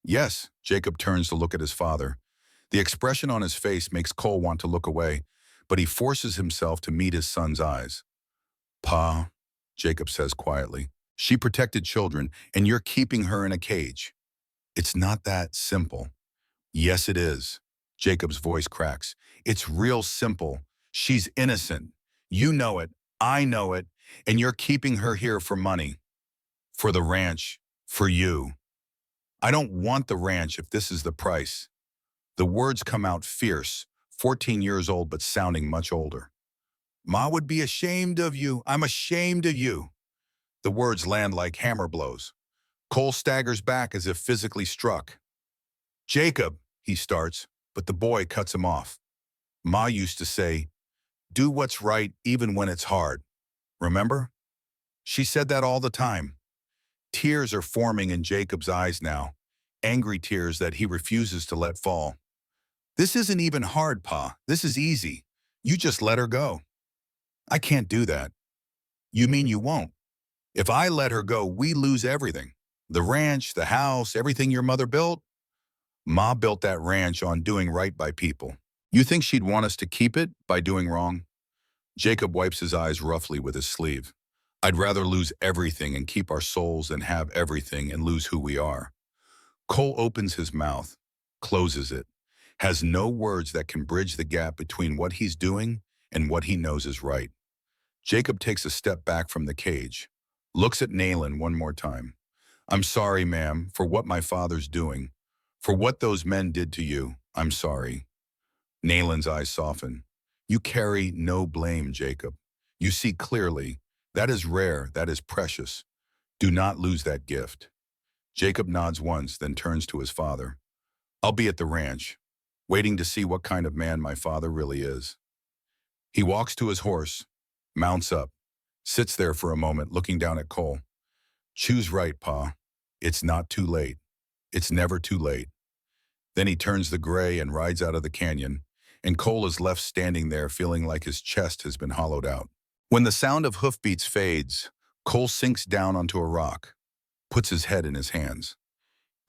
Yes, Jacob turns to look at his father. The expression on his face makes Cole want to look away, but he forces himself to meet his son's eyes. Pa, Jacob says quietly, she protected children, and you're keeping her in a cage. It's not that simple. Yes, it is. Jacob's voice cracks. It's real simple. She's innocent. You know it. I know it. And you're keeping her here for money. For the ranch. For you. I don't want the ranch if this is the price. The words come out fierce, 14 years old but sounding much older. Ma would be ashamed of you. I'm ashamed of you. The words land like hammer blows. Cole staggers back as if physically struck. Jacob, he starts, but the boy cuts him off. Ma used to say, do what's right even when it's hard. Remember? She said that all the time. Tears are forming in Jacob's eyes now, angry tears that he refuses to let fall. This isn't even hard, Pa. This is easy. You just let her go. I can't do that. You mean you won't? If I let her go, we lose everything. The ranch, the house, everything your mother built. Ma built that ranch on doing right by people. You think she'd want us to keep it by doing wrong? Jacob wipes his eyes roughly with his sleeve. I'd rather lose everything and keep our souls than have everything and lose who we are. Cole opens his mouth, closes it, has no words that can bridge the gap between what he's doing and what he knows is right. Jacob takes a step back from the cage, looks at Nayland one more time. I'm sorry, ma'am, for what my father's doing. For what those men did to you, I'm sorry. Nayland's eyes soften. You carry no blame, Jacob. You see clearly. That is rare, that is precious. Do not lose that gift. Jacob nods once, then turns to his father. I'll be at the ranch, waiting to see what kind of man my father really is. He walks to his horse, mounts up, sits there for a moment looking down at Cole. Choose right, Pa. It's not too late. It's never too late. Then he turns the gray and rides out of the canyon, and Cole is left standing there feeling like his chest has been hollowed out. When the sound of hoofbeats fades, Cole sinks down onto a rock, puts his head in his hands.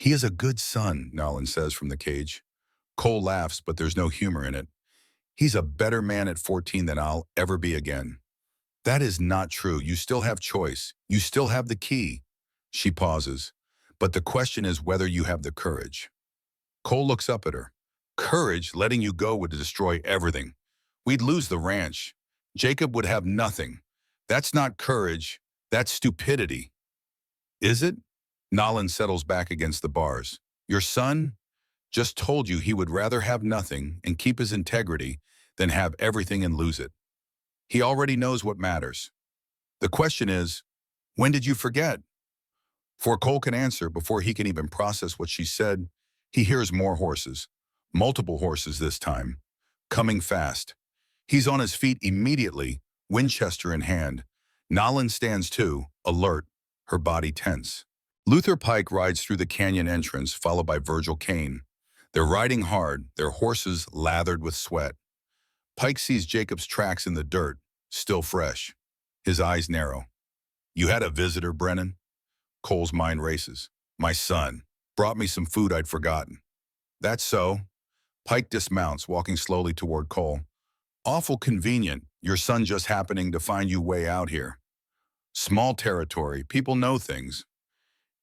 He is a good son, Nayland says from the cage. Cole laughs, but there's no humor in it. He's a better man at 14 than I'll ever be again. That is not true. You still have choice. You still have the key. She pauses. But the question is whether you have the courage. Cole looks up at her. Courage, letting you go would destroy everything. We'd lose the ranch. Jacob would have nothing. That's not courage. That's stupidity. Is it? Nayland settles back against the bars. Your son just told you he would rather have nothing and keep his integrity than have everything and lose it. He already knows what matters. The question is, when did you forget? Before Cole can answer, before he can even process what she said, he hears more horses. Multiple horses this time. Coming fast. He's on his feet immediately, Winchester in hand. Nayland stands too, alert, her body tense. Luther Pike rides through the canyon entrance, followed by Virgil Kane. They're riding hard, their horses lathered with sweat. Pike sees Jacob's tracks in the dirt, still fresh. His eyes narrow. You had a visitor, Brennan? Cole's mind races. My son. Brought me some food I'd forgotten. That's so. Pike dismounts, walking slowly toward Cole. Awful convenient, your son just happening to find you way out here. Small territory, people know things.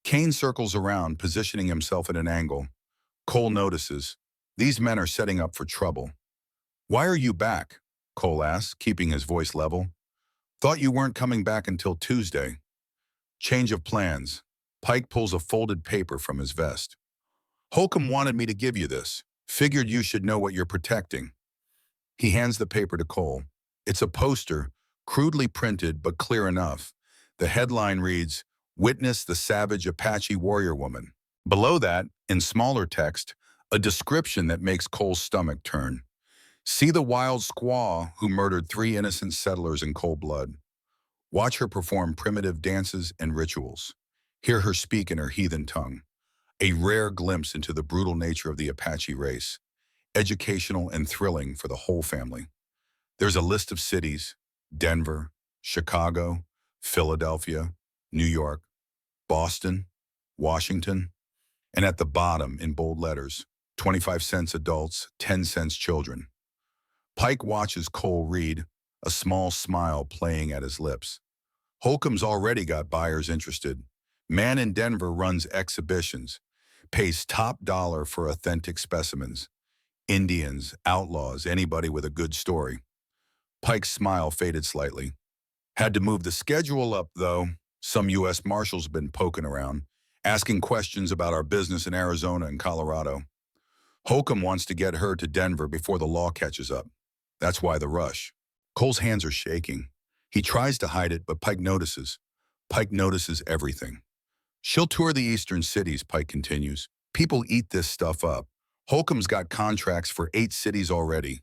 Kane circles around, positioning himself at an angle. Cole notices. These men are setting up for trouble. Why are you back? Cole asks, keeping his voice level. Thought you weren't coming back until Tuesday. Change of plans. Pike pulls a folded paper from his vest. Holcomb wanted me to give you this. Figured you should know what you're protecting. He hands the paper to Cole. It's a poster, crudely printed but clear enough. The headline reads, "Witness the savage Apache warrior woman." Below that, in smaller text, a description that makes Cole's stomach turn. See the wild squaw who murdered 3 innocent settlers in cold blood. Watch her perform primitive dances and rituals. Hear her speak in her heathen tongue. A rare glimpse into the brutal nature of the Apache race. Educational and thrilling for the whole family. There's a list of cities: Denver, Chicago, Philadelphia, New York, Boston, Washington, and at the bottom, in bold letters, 25 cents adults, 10 cents children. Pike watches Cole read, a small smile playing at his lips. Holcomb's already got buyers interested. Man in Denver runs exhibitions, pays top dollar for authentic specimens. Indians, outlaws, anybody with a good story. Pike's smile faded slightly. Had to move the schedule up, though. Some U.S. Marshals have been poking around, asking questions about our business in Arizona and Colorado. Holcomb wants to get her to Denver before the law catches up. That's why the rush. Cole's hands are shaking. He tries to hide it, but Pike notices. Pike notices everything. She'll tour the eastern cities, Pike continues. People eat this stuff up. Holcomb's got contracts for 8 cities already.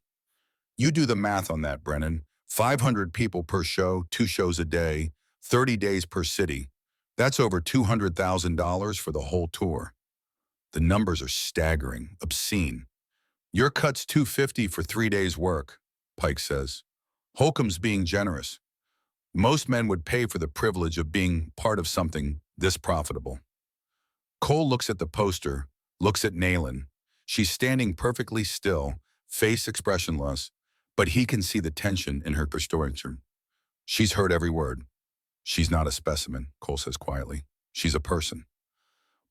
You do the math on that, Brennan. 500 people per show, 2 shows a day, 30 days per city. That's over $200,000 for the whole tour. The numbers are staggering, obscene. Your cut's $250 for 3 days' work, Pike says. Holcomb's being generous. Most men would pay for the privilege of being part of something this profitable. Cole looks at the poster, looks at Nayland. She's standing perfectly still, face expressionless, but he can see the tension in her posture. She's heard every word. She's not a specimen, Cole says quietly. She's a person.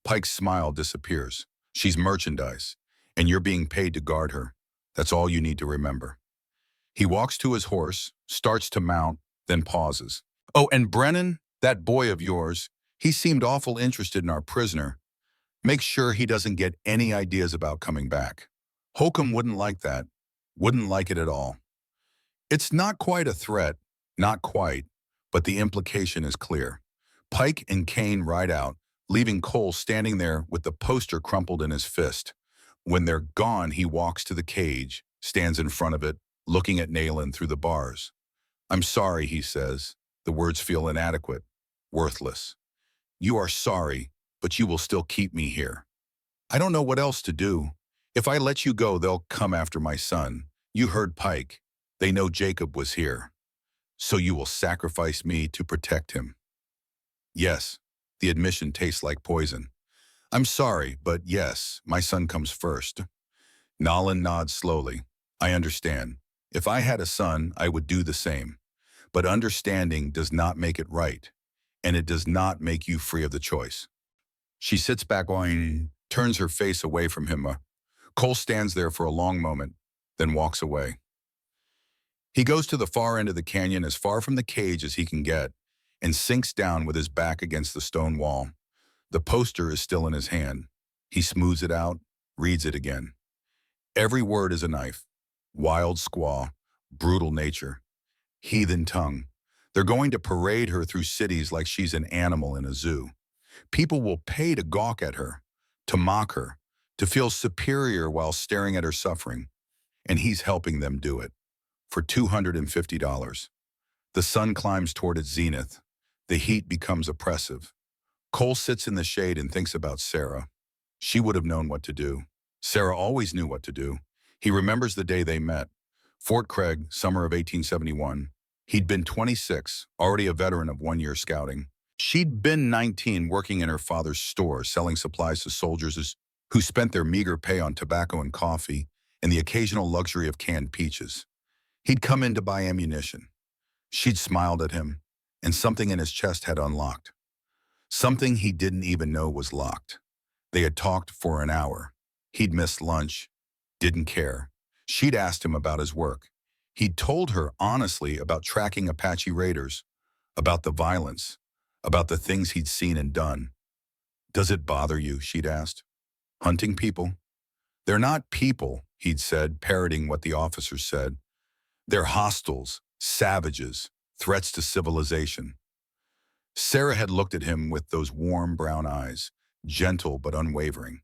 Pike's smile disappears. She's merchandise, and you're being paid to guard her. That's all you need to remember. He walks to his horse, starts to mount, then pauses. Oh, and Brennan, that boy of yours, he seemed awful interested in our prisoner. Make sure he doesn't get any ideas about coming back. Holcomb wouldn't like that. Wouldn't like it at all. It's not quite a threat, not quite, but the implication is clear. Pike and Kane ride out, leaving Cole standing there with the poster crumpled in his fist. When they're gone, he walks to the cage, stands in front of it, looking at Nayland through the bars. I'm sorry, he says. The words feel inadequate, worthless. You are sorry, but you will still keep me here. I don't know what else to do. If I let you go, they'll come after my son. You heard Pike. They know Jacob was here. So you will sacrifice me to protect him. Yes, the admission tastes like poison. I'm sorry, but yes, my son comes first. Nayland nods slowly. I understand. If I had a son, I would do the same. But understanding does not make it right, and it does not make you free of the choice. She sits back whining, turns her face away from him. Cole stands there for a long moment, then walks away. He goes to the far end of the canyon, as far from the cage as he can get, and sinks down with his back against the stone wall. The poster is still in his hand. He smooths it out, reads it again. Every word is a knife. Wild squaw, brutal nature, heathen tongue. They're going to parade her through cities like she's an animal in a zoo. People will pay to gawk at her, to mock her, to feel superior while staring at her suffering. And he's helping them do it. For $250. The sun climbs toward its zenith. The heat becomes oppressive. Cole sits in the shade and thinks about Sarah. She would have known what to do. Sarah always knew what to do. He remembers the day they met. Fort Craig, summer of 1871. He'd been 26, already a veteran of 1 year scouting. She'd been 19, working in her father's store, selling supplies to soldiers who spent their meager pay on tobacco and coffee and the occasional luxury of canned peaches. He'd come in to buy ammunition. She'd smiled at him, and something in his chest had unlocked. Something he didn't even know was locked. They had talked for an hour. He'd missed lunch, didn't care. She'd asked him about his work. He'd told her honestly about tracking Apache raiders, about the violence, about the things he'd seen and done. "Does it bother you?" she'd asked. "Hunting people?" "They're not people," he'd said, parroting what the officers said. "They're hostiles, savages, threats to civilization." Sarah had looked at him with those warm brown eyes, gentle but unwavering.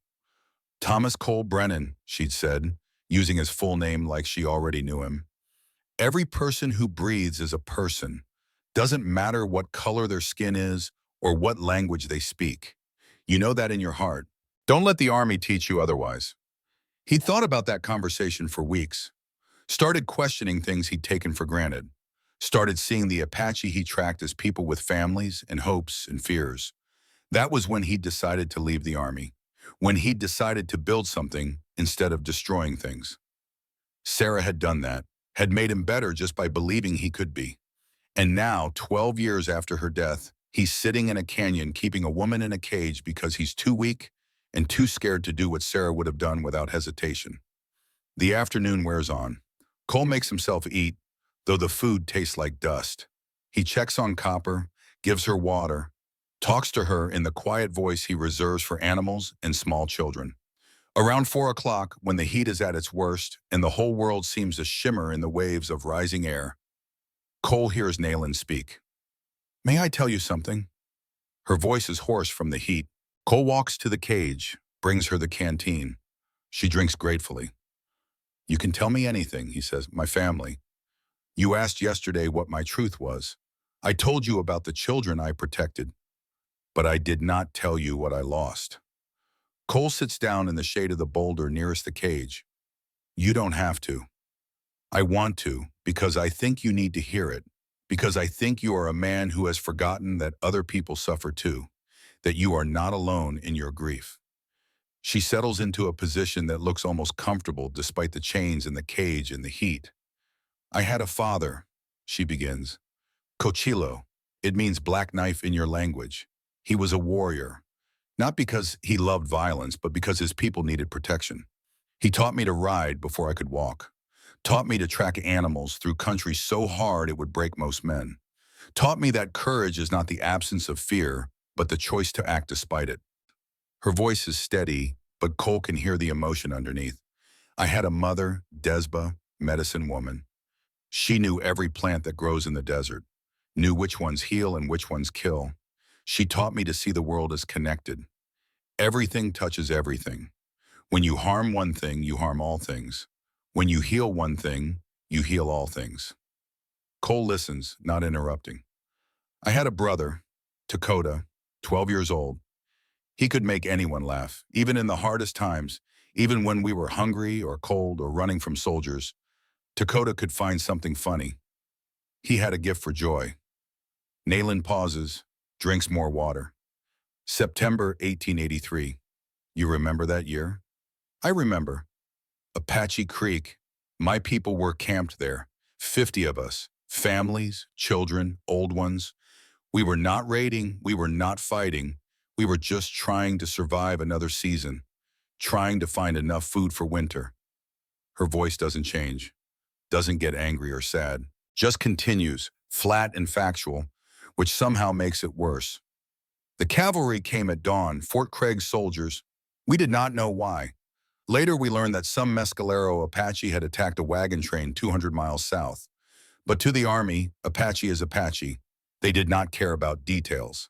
"Thomas Cole Brennan," she'd said, using his full name like she already knew him. "Every person who breathes is a person. Doesn't matter what color their skin is or what language they speak. You know that in your heart. Don't let the army teach you otherwise." He'd thought about that conversation for weeks, started questioning things he'd taken for granted, started seeing the Apache he tracked as people with families and hopes and fears. That was when he decided to leave the army, when he decided to build something instead of destroying things. Sarah had done that, had made him better just by believing he could be. And now, 12 years after her death, he's sitting in a canyon keeping a woman in a cage because he's too weak and too scared to do what Sarah would have done without hesitation. The afternoon wears on. Cole makes himself eat, though the food tastes like dust. He checks on Copper, gives her water, talks to her in the quiet voice he reserves for animals and small children. Around 4 o'clock, when the heat is at its worst and the whole world seems to shimmer in the waves of rising air, Cole hears Nayland speak. "May I tell you something?" Her voice is hoarse from the heat. Cole walks to the cage, brings her the canteen. She drinks gratefully. "You can tell me anything," he says, "my family. You asked yesterday what my truth was. I told you about the children I protected, but I did not tell you what I lost." Cole sits down in the shade of the boulder nearest the cage. "You don't have to. I want to, because I think you need to hear it, because I think you are a man who has forgotten that other people suffer too, that you are not alone in your grief." She settles into a position that looks almost comfortable despite the chains and the cage and the heat. "I had a father," she begins. "Cochilo. It means black knife in your language. He was a warrior, not because he loved violence, but because his people needed protection. He taught me to ride before I could walk. Taught me to track animals through country so hard it would break most men. Taught me that courage is not the absence of fear, but the choice to act despite it." Her voice is steady, but Cole can hear the emotion underneath. "I had a mother, Desba, medicine woman. She knew every plant that grows in the desert, knew which ones heal and which ones kill. She taught me to see the world as connected. Everything touches everything. When you harm one thing, you harm all things. When you heal one thing, you heal all things." Cole listens, not interrupting. "I had a brother, Dakota, 12 years old. He could make anyone laugh, even in the hardest times, even when we were hungry or cold or running from soldiers. Dakota could find something funny. He had a gift for joy." Nayland pauses, drinks more water. "September 1883. You remember that year?" "I remember. Apache Creek. My people were camped there. 50 of us. Families, children, old ones. We were not raiding. We were not fighting. We were just trying to survive another season. Trying to find enough food for winter." Her voice doesn't change. Doesn't get angry or sad. Just continues, flat and factual, which somehow makes it worse. "The cavalry came at dawn, Fort Craig soldiers. We did not know why. Later we learned that some Mescalero Apache had attacked a wagon train 200 miles south. But to the army, Apache is Apache. They did not care about details."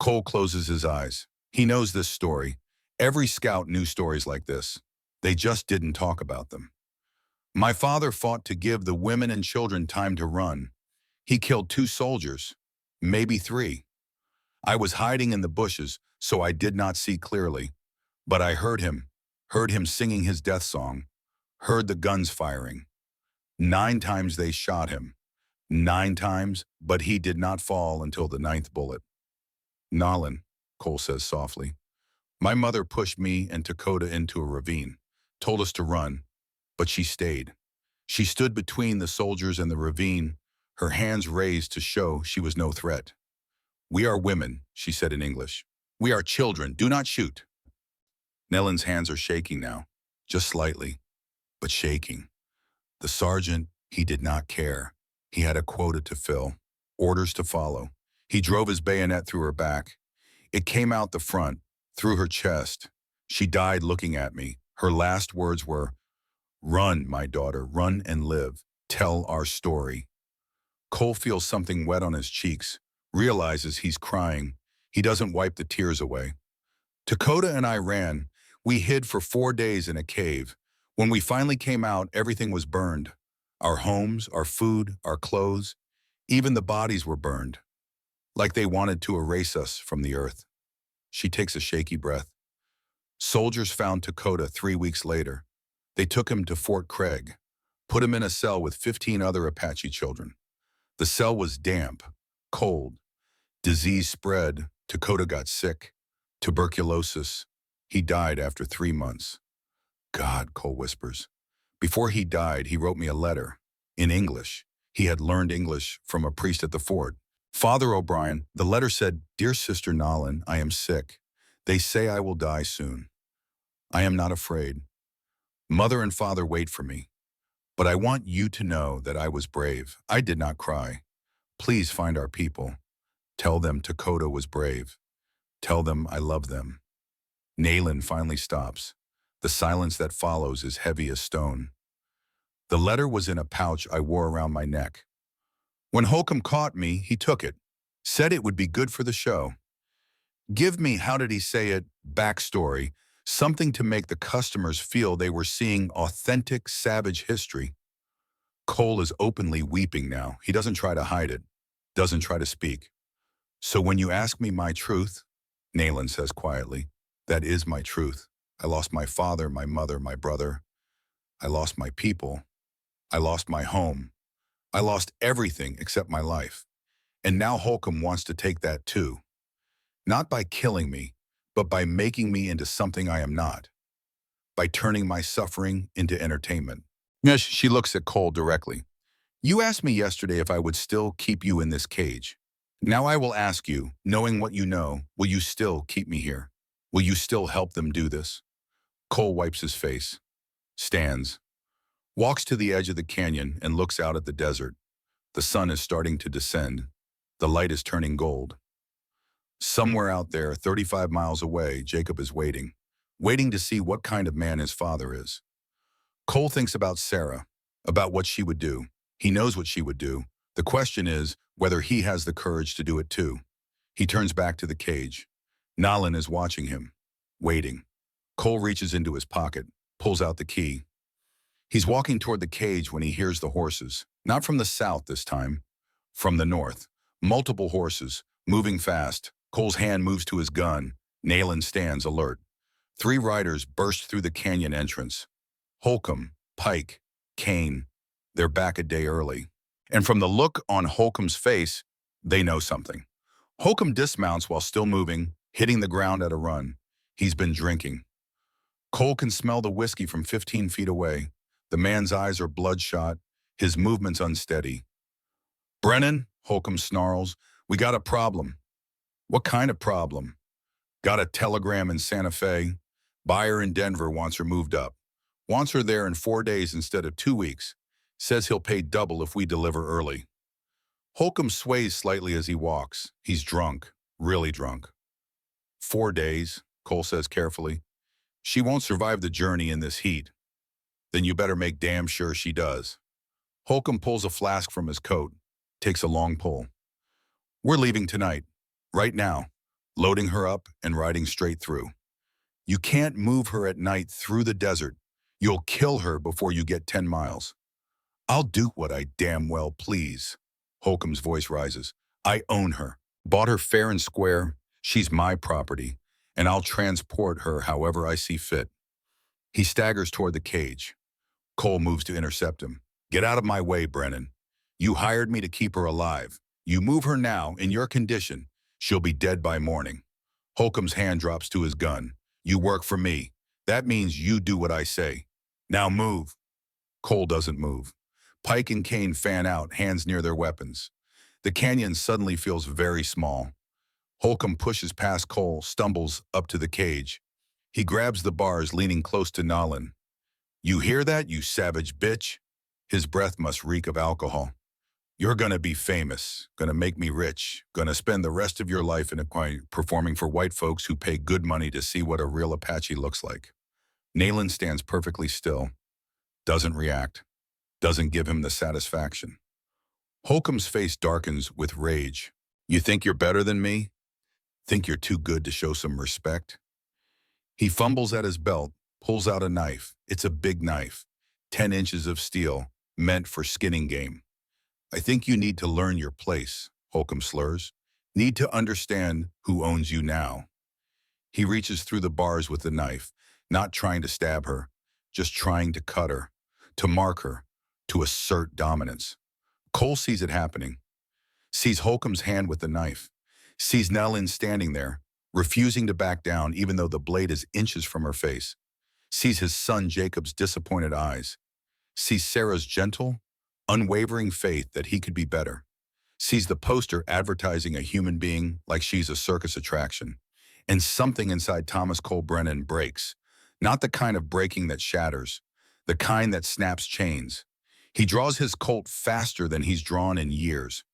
Cole closes his eyes. He knows this story. Every scout knew stories like this. They just didn't talk about them. "My father fought to give the women and children time to run. He killed 2 soldiers, maybe 3. I was hiding in the bushes, so I did not see clearly. But I heard him singing his death song, heard the guns firing. 9 times they shot him. 9 times, but he did not fall until the 9th bullet." "Nalin," Cole says softly. "My mother pushed me and Dakota into a ravine, told us to run, but she stayed. She stood between the soldiers and the ravine, her hands raised to show she was no threat. 'We are women,' she said in English. 'We are children. Do not shoot.'" Nellen's hands are shaking now, just slightly, but shaking. The sergeant, He did not care. He had a quota to fill, orders to follow. He drove his bayonet through her back. It came out the front, through her chest. She died looking at me. Her last words were, "Run, my daughter, run and live. Tell our story." Cole feels something wet on his cheeks, realizes he's crying. He doesn't wipe the tears away. Dakota and I ran. We hid for 4 days in a cave. When we finally came out, everything was burned. Our homes, our food, our clothes, even the bodies were burned, like they wanted to erase us from the earth. She takes a shaky breath. Soldiers found Dakota 3 weeks later. They took him to Fort Craig, put him in a cell with 15 other Apache children. The cell was damp, cold. Disease spread. Dakota got sick. Tuberculosis. He died after 3 months. God, Cole whispers. Before he died, he wrote me a letter. In English. He had learned English from a priest at the fort. Father O'Brien, the letter said, "Dear Sister Nolan, I am sick. They say I will die soon. I am not afraid. Mother and father wait for me. But I want you to know that I was brave. I did not cry. Please find our people. Tell them Dakota was brave. Tell them I love them." Nayland finally stops. The silence that follows is heavy as stone. The letter was in a pouch I wore around my neck. When Holcomb caught me, he took it. Said it would be good for the show. Give me, how did he say it, backstory, something to make the customers feel they were seeing authentic, savage history. Cole is openly weeping now. He doesn't try to hide it, doesn't try to speak. So when you ask me my truth, Nayland says quietly, that is my truth. I lost my father, my mother, my brother. I lost my people. I lost my home. I lost everything except my life. And now Holcomb wants to take that too. Not by killing me, but by making me into something I am not. By turning my suffering into entertainment. Yes, she looks at Cole directly. You asked me yesterday if I would still keep you in this cage. Now I will ask you, knowing what you know, will you still keep me here? Will you still help them do this? Cole wipes his face, stands, walks to the edge of the canyon and looks out at the desert. The sun is starting to descend. The light is turning gold. Somewhere out there, 35 miles away, Jacob is waiting to see what kind of man his father is. Cole thinks about Sarah, about what she would do. He knows what she would do. The question is whether he has the courage to do it too. He turns back to the cage. Nolan is watching him, waiting. Cole reaches into his pocket, pulls out the key. He's walking toward the cage when he hears the horses. Not from the south this time, from the north. Multiple horses, moving fast. Cole's hand moves to his gun. Nayland stands alert. 3 riders burst through the canyon entrance. Holcomb, Pike, Kane. They're back a day early. And from the look on Holcomb's face, they know something. Holcomb dismounts while still moving, hitting the ground at a run. He's been drinking. Cole can smell the whiskey from 15 feet away. The man's eyes are bloodshot, his movements unsteady. "Brennan," Holcomb snarls, "we got a problem." "What kind of problem?" "Got a telegram in Santa Fe. Buyer in Denver wants her moved up. Wants her there in 4 days instead of 2 weeks. Says he'll pay double if we deliver early." Holcomb sways slightly as he walks. He's drunk, really drunk. 4 days, Cole says carefully. She won't survive the journey in this heat. Then you better make damn sure she does. Holcomb pulls a flask from his coat, takes a long pull. "We're leaving tonight, right now, loading her up and riding straight through. You can't move her at night through the desert. You'll kill her before you get 10 miles. I'll do what I damn well please." Holcomb's voice rises. "I own her. Bought her fair and square. She's my property, and I'll transport her however I see fit." He staggers toward the cage. Cole moves to intercept him. "Get out of my way, Brennan. You hired me to keep her alive. You move her now, in your condition, she'll be dead by morning." Holcomb's hand drops to his gun. "You work for me. That means you do what I say. Now move." Cole doesn't move. Pike and Kane fan out, hands near their weapons. The canyon suddenly feels very small. Holcomb pushes past Cole, stumbles up to the cage. He grabs the bars, leaning close to Nolan. "You hear that, you savage bitch?" His breath must reek of alcohol. You're gonna be famous, gonna make me rich, gonna spend the rest of your life in a performing for white folks who pay good money to see what a real Apache looks like. Nayland stands perfectly still, doesn't react, doesn't give him the satisfaction. Holcomb's face darkens with rage. You think you're better than me? Think you're too good to show some respect? He fumbles at his belt, pulls out a knife. It's a big knife, 10 inches of steel, meant for skinning game. I think you need to learn your place, Holcomb slurs. Need to understand who owns you now. He reaches through the bars with the knife, not trying to stab her, just trying to cut her, to mark her, to assert dominance. Cole sees it happening, sees Holcomb's hand with the knife, sees Nellin standing there, refusing to back down even though the blade is inches from her face, sees his son Jacob's disappointed eyes, sees Sarah's gentle, unwavering faith that he could be better, sees the poster advertising a human being like she's a circus attraction, and something inside Thomas Cole Brennan breaks, not the kind of breaking that shatters, the kind that snaps chains. He draws his Colt faster than he's drawn in years.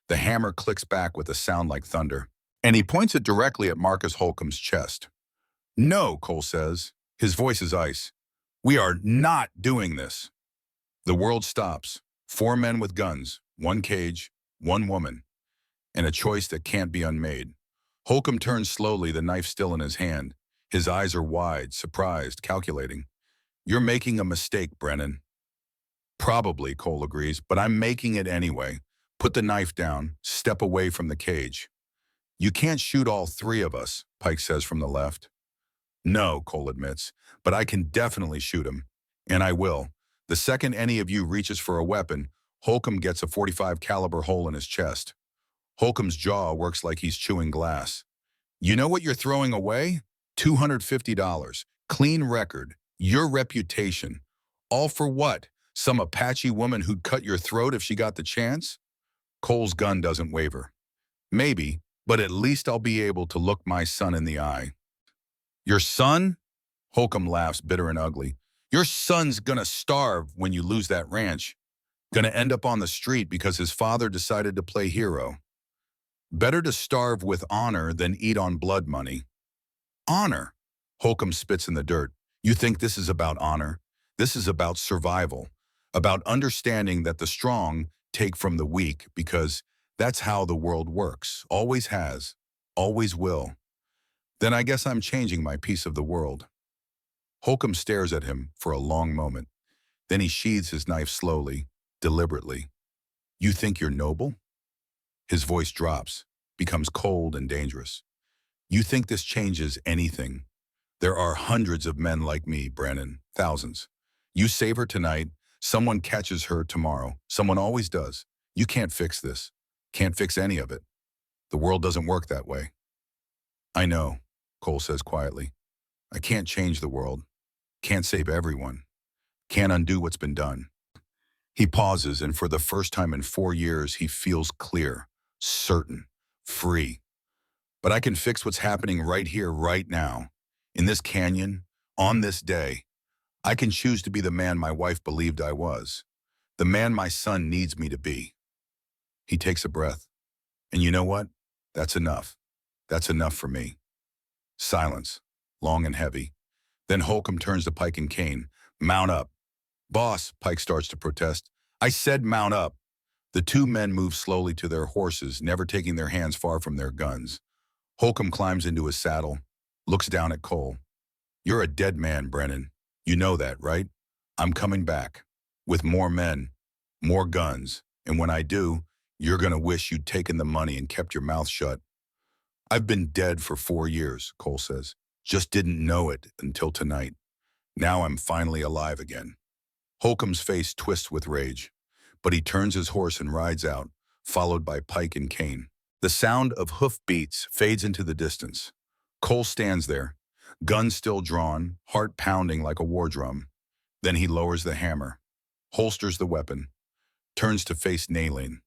The hammer clicks back with a sound like thunder, and he points it directly at Marcus Holcomb's chest. No, Cole says. His voice is ice. We are not doing this. The world stops. 4 men with guns, 1 cage, 1 woman, and a choice that can't be unmade. Holcomb turns slowly, the knife still in his hand. His eyes are wide, surprised, calculating. You're making a mistake, Brennan. Probably, Cole agrees, but I'm making it anyway. Put the knife down, step away from the cage. You can't shoot all 3 of us, Pike says from the left. No, Cole admits, but I can definitely shoot him. And I will. The second any of you reaches for a weapon, Holcomb gets a .45 caliber hole in his chest. Holcomb's jaw works like he's chewing glass. You know what you're throwing away? $250. Clean record. Your reputation. All for what? Some Apache woman who'd cut your throat if she got the chance? Cole's gun doesn't waver. Maybe, but at least I'll be able to look my son in the eye. Your son? Holcomb laughs, bitter and ugly. Your son's gonna starve when you lose that ranch. Gonna end up on the street because his father decided to play hero. Better to starve with honor than eat on blood money. Honor? Holcomb spits in the dirt. You think this is about honor? This is about survival. About understanding that the strong take from the weak because that's how the world works. Always has. Always will. Then I guess I'm changing my piece of the world. Holcomb stares at him for a long moment. Then he sheathes his knife slowly, deliberately. You think you're noble? His voice drops, becomes cold and dangerous. You think this changes anything? There are hundreds of men like me, Brennan, thousands. You save her tonight, someone catches her tomorrow. Someone always does. You can't fix this. Can't fix any of it. The world doesn't work that way. I know, Cole says quietly. I can't change the world. Can't save everyone. Can't undo what's been done. He pauses, and for the first time in 4 years, he feels clear, certain, free. But I can fix what's happening right here, right now. In this canyon, on this day. I can choose to be the man my wife believed I was. The man my son needs me to be. He takes a breath. And you know what? That's enough. That's enough for me. Silence, long and heavy. Then Holcomb turns to Pike and Kane. Mount up. Boss, Pike starts to protest. I said mount up. The 2 men move slowly to their horses, never taking their hands far from their guns. Holcomb climbs into his saddle, looks down at Cole. You're a dead man, Brennan. You know that, right? I'm coming back. With more men, more guns. And when I do, you're gonna wish you'd taken the money and kept your mouth shut. I've been dead for 4 years, Cole says. Just didn't know it until tonight. Now I'm finally alive again. Holcomb's face twists with rage, but he turns his horse and rides out, followed by Pike and Kane. The sound of hoof beats fades into the distance. Cole stands there, gun still drawn, heart pounding like a war drum. Then he lowers the hammer, holsters the weapon, turns to face Nayland.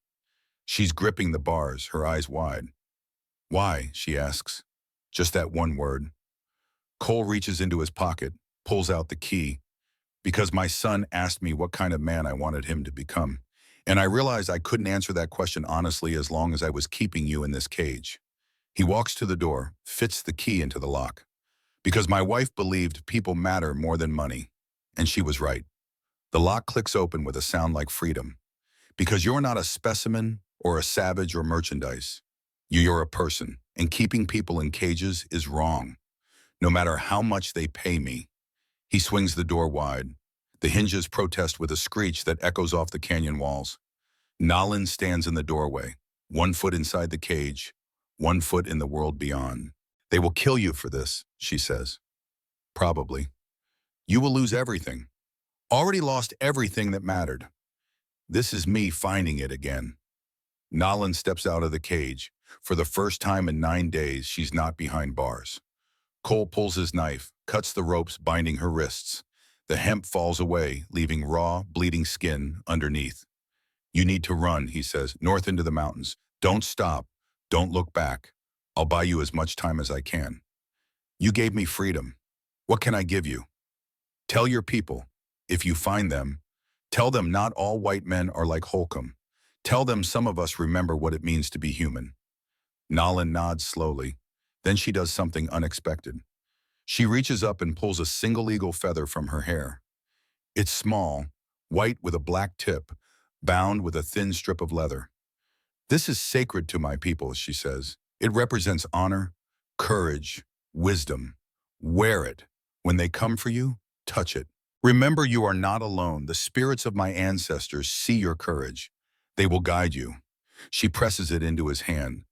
She's gripping the bars, her eyes wide. Why, she asks. Just that one word. Cole reaches into his pocket, pulls out the key. Because my son asked me what kind of man I wanted him to become. And I realized I couldn't answer that question honestly as long as I was keeping you in this cage. He walks to the door, fits the key into the lock. Because my wife believed people matter more than money. And she was right. The lock clicks open with a sound like freedom. Because you're not a specimen or a savage or merchandise. You're a person, and keeping people in cages is wrong, no matter how much they pay me. He swings the door wide. The hinges protest with a screech that echoes off the canyon walls. Nalin stands in the doorway, 1 foot inside the cage, 1 foot in the world beyond. They will kill you for this, she says. Probably. You will lose everything. Already lost everything that mattered. This is me finding it again. Nalin steps out of the cage. For the first time in 9 days, she's not behind bars. Cole pulls his knife, cuts the ropes binding her wrists. The hemp falls away, leaving raw, bleeding skin underneath. You need to run, he says, north into the mountains. Don't stop. Don't look back. I'll buy you as much time as I can. You gave me freedom. What can I give you? Tell your people, if you find them, tell them not all white men are like Holcomb. Tell them some of us remember what it means to be human. Nalin nods slowly. Then she does something unexpected. She reaches up and pulls a single eagle feather from her hair. It's small, white with a black tip, bound with a thin strip of leather. This is sacred to my people, she says. It represents honor, courage, wisdom. Wear it. When they come for you, touch it. Remember, you are not alone. The spirits of my ancestors see your courage. They will guide you. She presses it into his hand.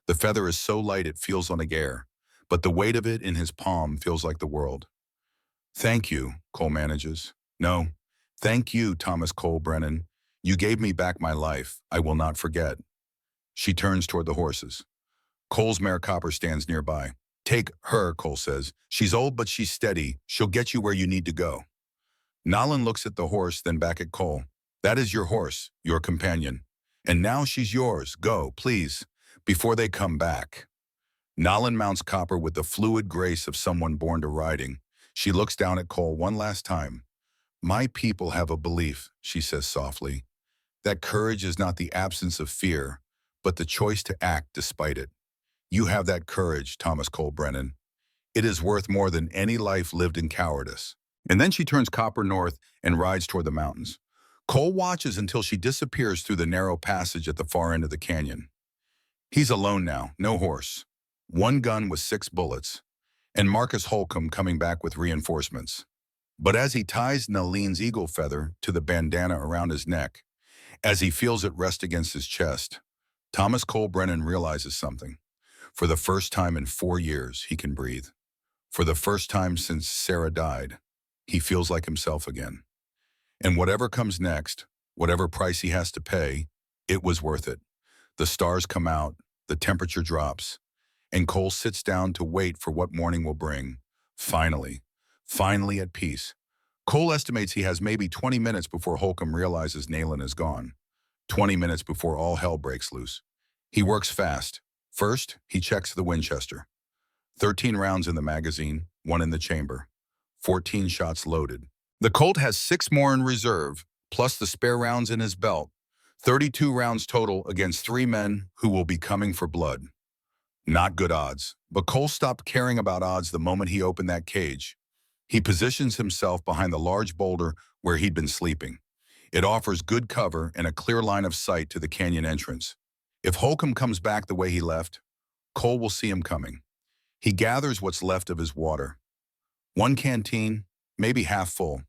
The feather is so light it feels like air, but the weight of it in his palm feels like the world. Thank you, Cole manages. No, thank you, Thomas Cole Brennan. You gave me back my life. I will not forget. She turns toward the horses. Cole's mare Copper stands nearby. Take her, Cole says. She's old, but she's steady. She'll get you where you need to go. Nalin looks at the horse, then back at Cole. That is your horse, your companion. And now she's yours. Go, please, before they come back. Nalin mounts Copper with the fluid grace of someone born to riding. She looks down at Cole one last time. My people have a belief, she says softly, that courage is not the absence of fear, but the choice to act despite it. You have that courage, Thomas Cole Brennan. It is worth more than any life lived in cowardice. And then she turns Copper north and rides toward the mountains. Cole watches until she disappears through the narrow passage at the far end of the canyon. He's alone now, no horse. One gun with 6 bullets, and Marcus Holcomb coming back with reinforcements. But as he ties Nalin's eagle feather to the bandana around his neck, as he feels it rest against his chest, Thomas Cole Brennan realizes something. For the first time in 4 years, he can breathe. For the first time since Sarah died, he feels like himself again. And whatever comes next, whatever price he has to pay, it was worth it. The stars come out, the temperature drops, and Cole sits down to wait for what morning will bring. Finally at peace. Cole estimates he has maybe 20 minutes before Holcomb realizes Nalin is gone. 20 minutes before all hell breaks loose. He works fast. First, he checks the Winchester. 13 rounds in the magazine, 1 in the chamber. 14 shots loaded. The Colt has 6 more in reserve, plus the spare rounds in his belt. 32 rounds total against 3 men who will be coming for blood. Not good odds, but Cole stopped caring about odds the moment he opened that cage. He positions himself behind the large boulder where he'd been sleeping. It offers good cover and a clear line of sight to the canyon entrance. If Holcomb comes back the way he left, Cole will see him coming. He gathers what's left of his water. 1 canteen, maybe half full.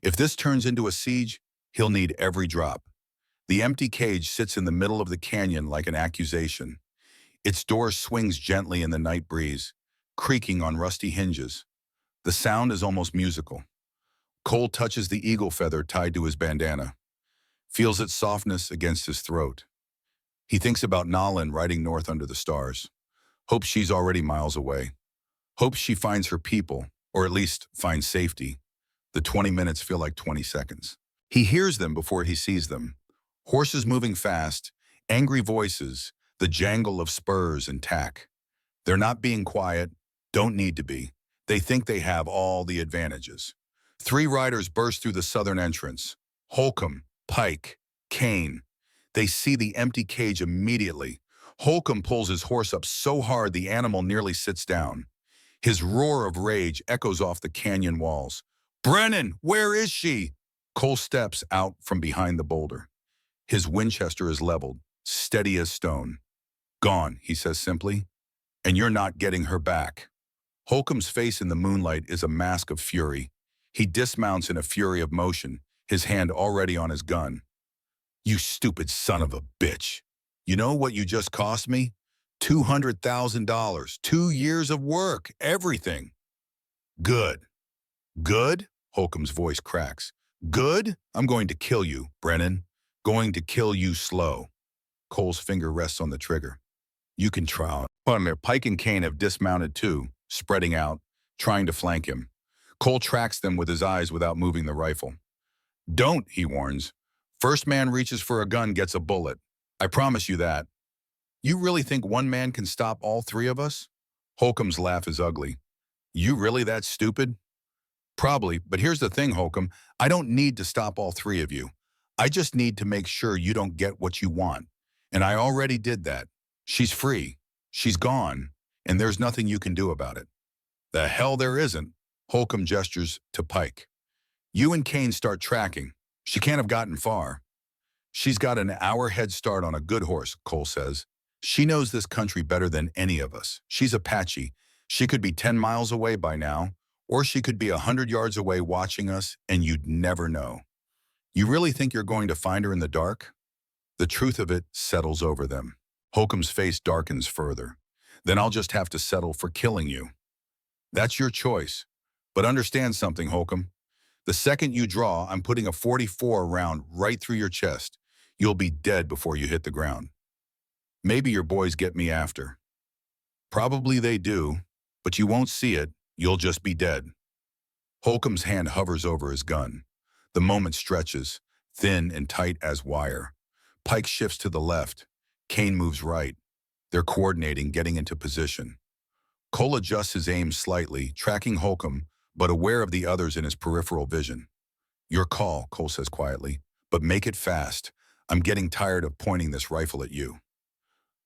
If this turns into a siege, he'll need every drop. The empty cage sits in the middle of the canyon like an accusation. Its door swings gently in the night breeze, creaking on rusty hinges. The sound is almost musical. Cole touches the eagle feather tied to his bandana, feels its softness against his throat. He thinks about Nalin riding north under the stars. Hopes she's already miles away. Hopes she finds her people, or at least finds safety. The 20 minutes feel like 20 seconds. He hears them before he sees them. Horses moving fast, angry voices, the jangle of spurs and tack. They're not being quiet, don't need to be. They think they have all the advantages. Three riders burst through the southern entrance. Holcomb, Pike, Kane. They see the empty cage immediately. Holcomb pulls his horse up so hard the animal nearly sits down. His roar of rage echoes off the canyon walls. "Brennan, where is she?" Cole steps out from behind the boulder. His Winchester is leveled, steady as stone. "Gone," he says simply, "and you're not getting her back." Holcomb's face in the moonlight is a mask of fury. He dismounts in a fury of motion, his hand already on his gun. "You stupid son of a bitch. You know what you just cost me? $200,000, 2 years of work, everything." "Good. Good?" Holcomb's voice cracks. "Good? I'm going to kill you, Brennan. Going to kill you slow." Cole's finger rests on the trigger. "You can try." Pike and Kane have dismounted too, spreading out, trying to flank him. Cole tracks them with his eyes without moving the rifle. "Don't," he warns. "First man reaches for a gun gets a bullet. I promise you that." "You really think one man can stop all three of us?" Holcomb's laugh is ugly. "You really that stupid?" "Probably, but here's the thing, Holcomb. I don't need to stop all three of you. I just need to make sure you don't get what you want. And I already did that. She's free. She's gone. And there's nothing you can do about it." "The hell there isn't." Holcomb gestures to Pike. "You and Kane start tracking. She can't have gotten far." "She's got an hour head start on a good horse," Cole says. "She knows this country better than any of us. She's Apache. She could be 10 miles away by now, or she could be 100 yards away watching us, and you'd never know. You really think you're going to find her in the dark?" The truth of it settles over them. Holcomb's face darkens further. "Then I'll just have to settle for killing you." "That's your choice. But understand something, Holcomb. The second you draw, I'm putting a .44 round right through your chest. You'll be dead before you hit the ground. Maybe your boys get me after. Probably they do, but you won't see it. You'll just be dead." Holcomb's hand hovers over his gun. The moment stretches, thin and tight as wire. Pike shifts to the left. Kane moves right. They're coordinating, getting into position. Cole adjusts his aim slightly, tracking Holcomb, but aware of the others in his peripheral vision. "Your call," Cole says quietly, "but make it fast. I'm getting tired of pointing this rifle at you."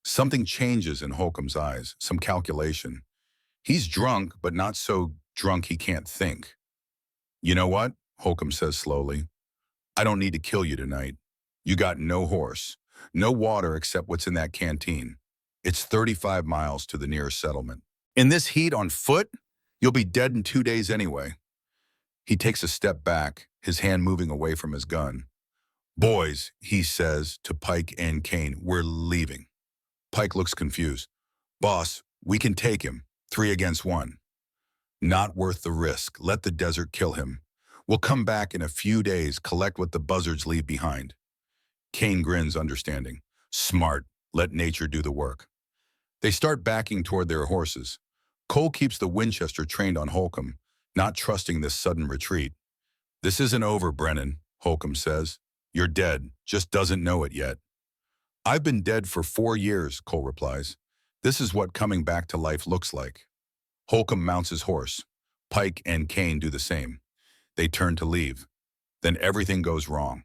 Something changes in Holcomb's eyes, some calculation. He's drunk, but not so drunk he can't think. "You know what?" Holcomb says slowly. "I don't need to kill you tonight. You got no horse, no water except what's in that canteen. It's 35 miles to the nearest settlement. In this heat on foot, you'll be dead in 2 days anyway." He takes a step back, his hand moving away from his gun. "Boys," he says to Pike and Kane, "we're leaving." Pike looks confused. "Boss, we can take him. 3 against 1. "Not worth the risk. Let the desert kill him. We'll come back in a few days, collect what the buzzards leave behind." Kane grins, understanding. "Smart. Let nature do the work." They start backing toward their horses. Cole keeps the Winchester trained on Holcomb, not trusting this sudden retreat. "This isn't over, Brennan," Holcomb says. "You're dead, just doesn't know it yet." "I've been dead for 4 years, Cole replies. "This is what coming back to life looks like." Holcomb mounts his horse. Pike and Kane do the same. They turn to leave. Then everything goes wrong.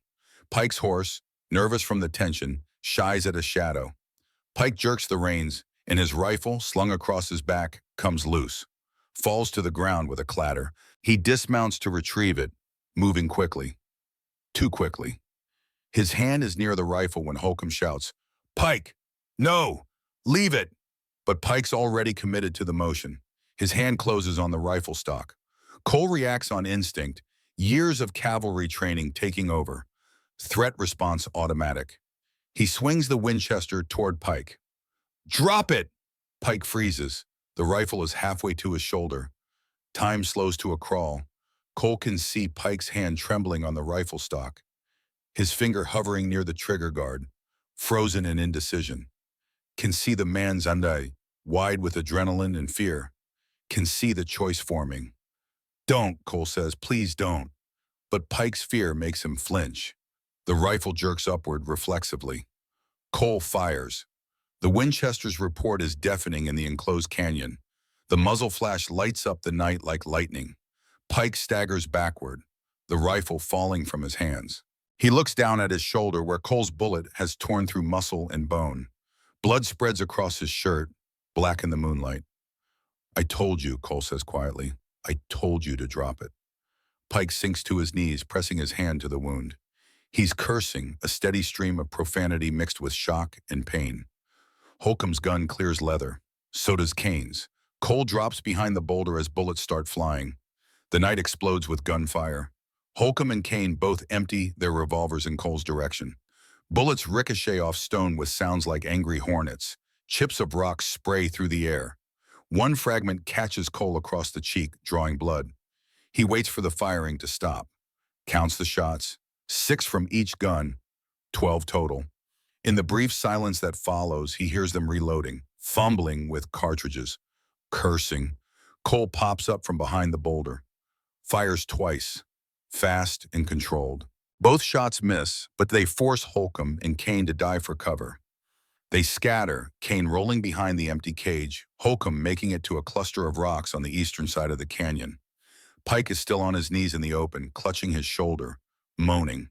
Pike's horse, nervous from the tension, shies at a shadow. Pike jerks the reins, and his rifle, slung across his back, comes loose. Falls to the ground with a clatter. He dismounts to retrieve it, moving quickly. Too quickly. His hand is near the rifle when Holcomb shouts, "Pike! No! Leave it!" But Pike's already committed to the motion. His hand closes on the rifle stock. Cole reacts on instinct, years of cavalry training taking over. Threat response automatic. He swings the Winchester toward Pike. "Drop it!" Pike freezes. The rifle is halfway to his shoulder. Time slows to a crawl. Cole can see Pike's hand trembling on the rifle stock, his finger hovering near the trigger guard, frozen in indecision. Can see the man's eye, wide with adrenaline and fear. Can see the choice forming. "Don't," Cole says, "please don't." But Pike's fear makes him flinch. The rifle jerks upward reflexively. Cole fires. The Winchester's report is deafening in the enclosed canyon. The muzzle flash lights up the night like lightning. Pike staggers backward, the rifle falling from his hands. He looks down at his shoulder where Cole's bullet has torn through muscle and bone. Blood spreads across his shirt, black in the moonlight. I told you, Cole says quietly. I told you to drop it. Pike sinks to his knees, pressing his hand to the wound. He's cursing, a steady stream of profanity mixed with shock and pain. Holcomb's gun clears leather. So does Kane's. Cole drops behind the boulder as bullets start flying. The night explodes with gunfire. Holcomb and Kane both empty their revolvers in Cole's direction. Bullets ricochet off stone with sounds like angry hornets. Chips of rock spray through the air. One fragment catches Cole across the cheek, drawing blood. He waits for the firing to stop. Counts the shots. 6 from each gun, 12 total. In the brief silence that follows, he hears them reloading, fumbling with cartridges, cursing. Cole pops up from behind the boulder. Fires twice, fast and controlled. Both shots miss, but they force Holcomb and Kane to dive for cover. They scatter, Kane rolling behind the empty cage, Holcomb making it to a cluster of rocks on the eastern side of the canyon. Pike is still on his knees in the open, clutching his shoulder, moaning.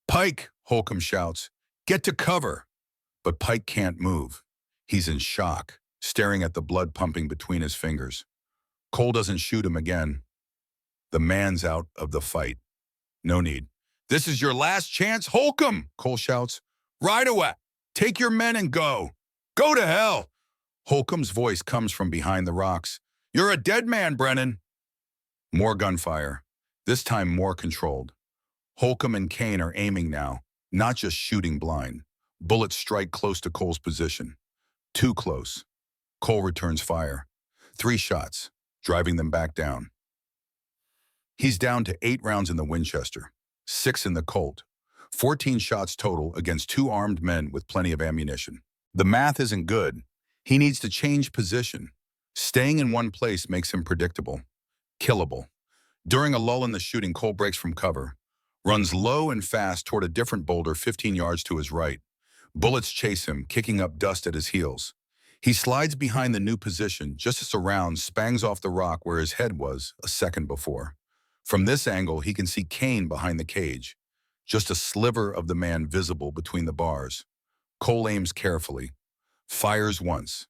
Pike, Holcomb shouts, get to cover. But Pike can't move. He's in shock, staring at the blood pumping between his fingers. Cole doesn't shoot him again. The man's out of the fight. No need. This is your last chance, Holcomb, Cole shouts. Right away. Take your men and go. Go to hell. Holcomb's voice comes from behind the rocks. You're a dead man, Brennan. More gunfire, this time more controlled. Holcomb and Kane are aiming now, not just shooting blind. Bullets strike close to Cole's position. Too close. Cole returns fire. 3 shots, driving them back down. He's down to 8 rounds in the Winchester, 6 in the Colt, 14 shots total against 2 armed men with plenty of ammunition. The math isn't good. He needs to change position. Staying in one place makes him predictable, killable. During a lull in the shooting, Cole breaks from cover, runs low and fast toward a different boulder 15 yards to his right. Bullets chase him, kicking up dust at his heels. He slides behind the new position just as a round spangs off the rock where his head was a second before. From this angle, he can see Kane behind the cage, just a sliver of the man visible between the bars. Cole aims carefully, fires once.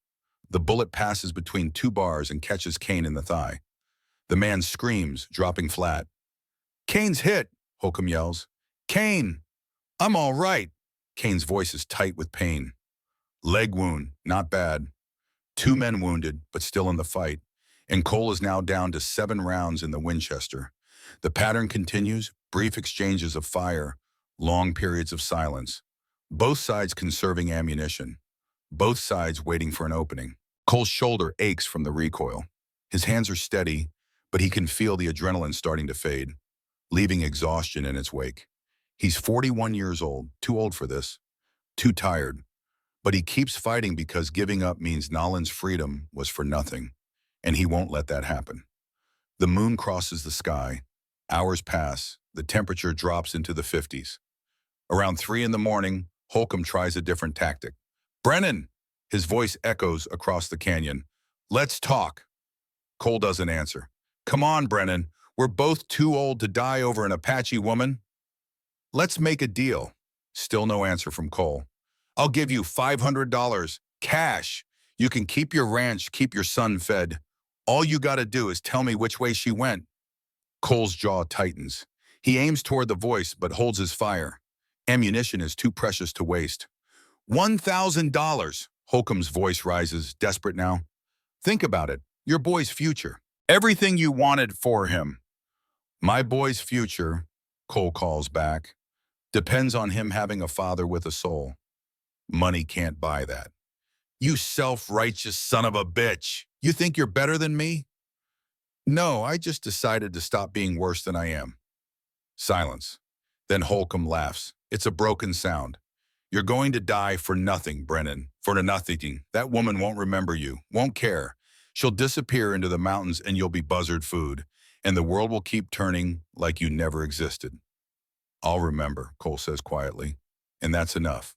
The bullet passes between 2 bars and catches Kane in the thigh. The man screams, dropping flat. Kane's hit, Holcomb yells. Kane! I'm all right. Kane's voice is tight with pain. Leg wound, not bad. 2 men wounded, but still in the fight. And Cole is now down to 7 rounds in the Winchester. The pattern continues, brief exchanges of fire, long periods of silence. Both sides conserving ammunition. Both sides waiting for an opening. Cole's shoulder aches from the recoil. His hands are steady, but he can feel the adrenaline starting to fade, leaving exhaustion in its wake. He's 41 years old, too old for this, too tired. But he keeps fighting because giving up means Nolan's freedom was for nothing, and he won't let that happen. The moon crosses the sky. Hours pass. The temperature drops into the 50s. Around 3 in the morning, Holcomb tries a different tactic. Brennan! His voice echoes across the canyon. Let's talk. Cole doesn't answer. Come on, Brennan. We're both too old to die over an Apache woman. Let's make a deal. Still no answer from Cole. I'll give you $500, cash. You can keep your ranch, keep your son fed. All you gotta do is tell me which way she went. Cole's jaw tightens. He aims toward the voice, but holds his fire. Ammunition is too precious to waste. $1,000. Holcomb's voice rises, desperate now. Think about it. Your boy's future. Everything you wanted for him. My boy's future, Cole calls back, depends on him having a father with a soul. Money can't buy that. You self-righteous son of a bitch. You think you're better than me? No, I just decided to stop being worse than I am. Silence. Then Holcomb laughs. It's a broken sound. You're going to die for nothing, Brennan. For nothing. That woman won't remember you, won't care. She'll disappear into the mountains and you'll be buzzard food. And the world will keep turning like you never existed. I'll remember, Cole says quietly. And that's enough.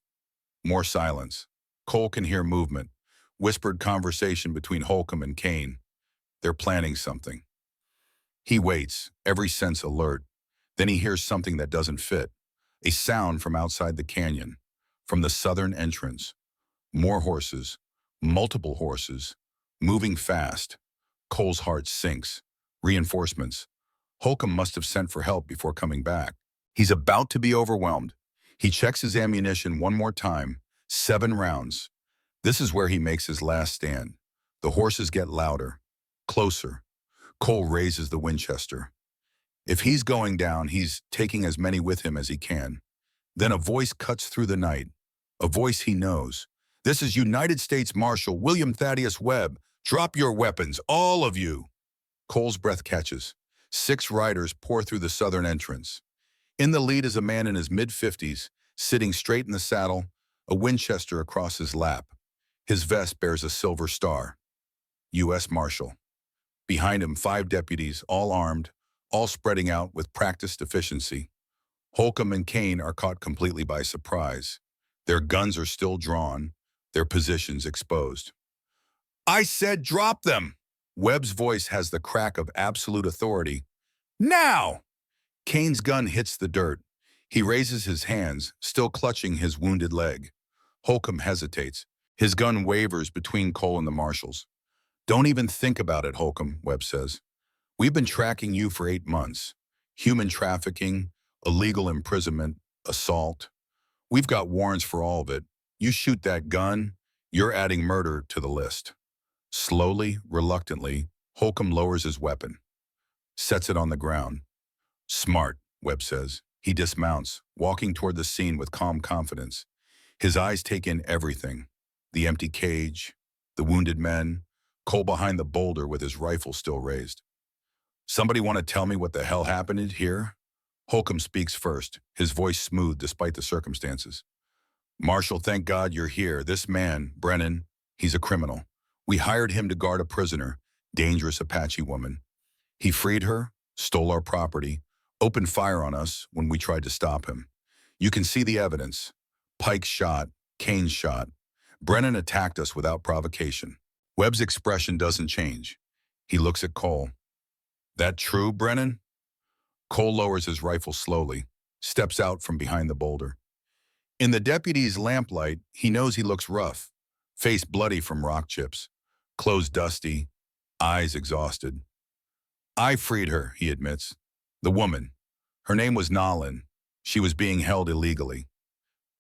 More silence. Cole can hear movement. Whispered conversation between Holcomb and Kane. They're planning something. He waits, every sense alert. Then he hears something that doesn't fit. A sound from outside the canyon, from the southern entrance. More horses, multiple horses, moving fast. Cole's heart sinks. Reinforcements. Holcomb must have sent for help before coming back. He's about to be overwhelmed. He checks his ammunition one more time. 7 rounds. This is where he makes his last stand. The horses get louder, closer. Cole raises the Winchester. If he's going down, he's taking as many with him as he can. Then a voice cuts through the night. A voice he knows. This is United States Marshal William Thaddeus Webb. Drop your weapons, all of you. Cole's breath catches. 6 riders pour through the southern entrance. In the lead is a man in his mid-50s, sitting straight in the saddle, a Winchester across his lap. His vest bears a silver star. U.S. Marshal. Behind him, 5 deputies, all armed, all spreading out with practiced efficiency. Holcomb and Kane are caught completely by surprise. Their guns are still drawn, their positions exposed. I said drop them! Webb's voice has the crack of absolute authority. Now! Kane's gun hits the dirt. He raises his hands, still clutching his wounded leg. Holcomb hesitates. His gun wavers between Cole and the marshals. Don't even think about it, Holcomb, Webb says. We've been tracking you for 8 months. Human trafficking, illegal imprisonment, assault. We've got warrants for all of it. You shoot that gun, you're adding murder to the list. Slowly, reluctantly, Holcomb lowers his weapon, sets it on the ground. Smart, Webb says. He dismounts, walking toward the scene with calm confidence. His eyes take in everything. The empty cage, the wounded men, Cole behind the boulder with his rifle still raised. Somebody want to tell me what the hell happened here? Holcomb speaks first, his voice smooth despite the circumstances. Marshal, thank God you're here. This man, Brennan, he's a criminal. We hired him to guard a prisoner, dangerous Apache woman. He freed her, stole our property, opened fire on us when we tried to stop him. You can see the evidence. Pike shot, Kane shot. Brennan attacked us without provocation. Webb's expression doesn't change. He looks at Cole. That true, Brennan? Cole lowers his rifle slowly, steps out from behind the boulder. In the deputy's lamplight, he knows he looks rough, face bloody from rock chips, clothes dusty, eyes exhausted. I freed her, he admits. The woman. Her name was Nolan. She was being held illegally.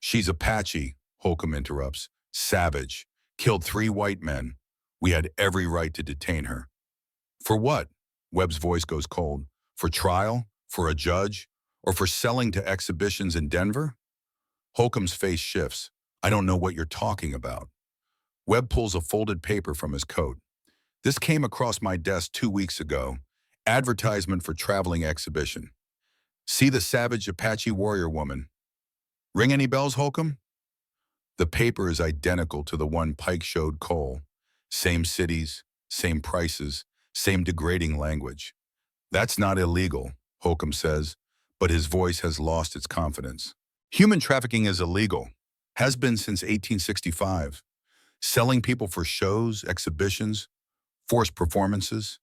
She's Apache, Holcomb interrupts. Savage. Killed 3 white men. We had every right to detain her. For what? Webb's voice goes cold. For trial? For a judge? Or for selling to exhibitions in Denver? Holcomb's face shifts. I don't know what you're talking about. Webb pulls a folded paper from his coat. This came across my desk 2 weeks ago. Advertisement for traveling exhibition. See the savage Apache warrior woman. Ring any bells, Holcomb? The paper is identical to the one Pike showed Cole. Same cities, same prices, same degrading language. That's not illegal, Holcomb says, but his voice has lost its confidence. Human trafficking is illegal, has been since 1865. Selling people for shows, exhibitions, forced performances.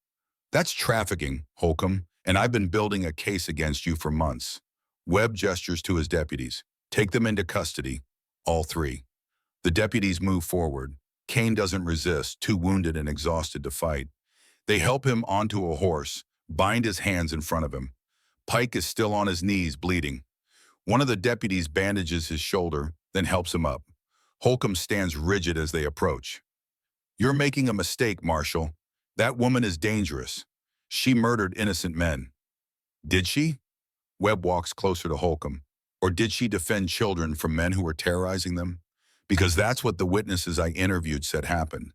That's trafficking, Holcomb, and I've been building a case against you for months. Webb gestures to his deputies. Take them into custody, all 3. The deputies move forward. Kane doesn't resist, too wounded and exhausted to fight. They help him onto a horse, bind his hands in front of him. Pike is still on his knees, bleeding. One of the deputies bandages his shoulder, then helps him up. Holcomb stands rigid as they approach. You're making a mistake, Marshal. That woman is dangerous. She murdered innocent men. Did she? Webb walks closer to Holcomb. Or did she defend children from men who were terrorizing them? Because that's what the witnesses I interviewed said happened.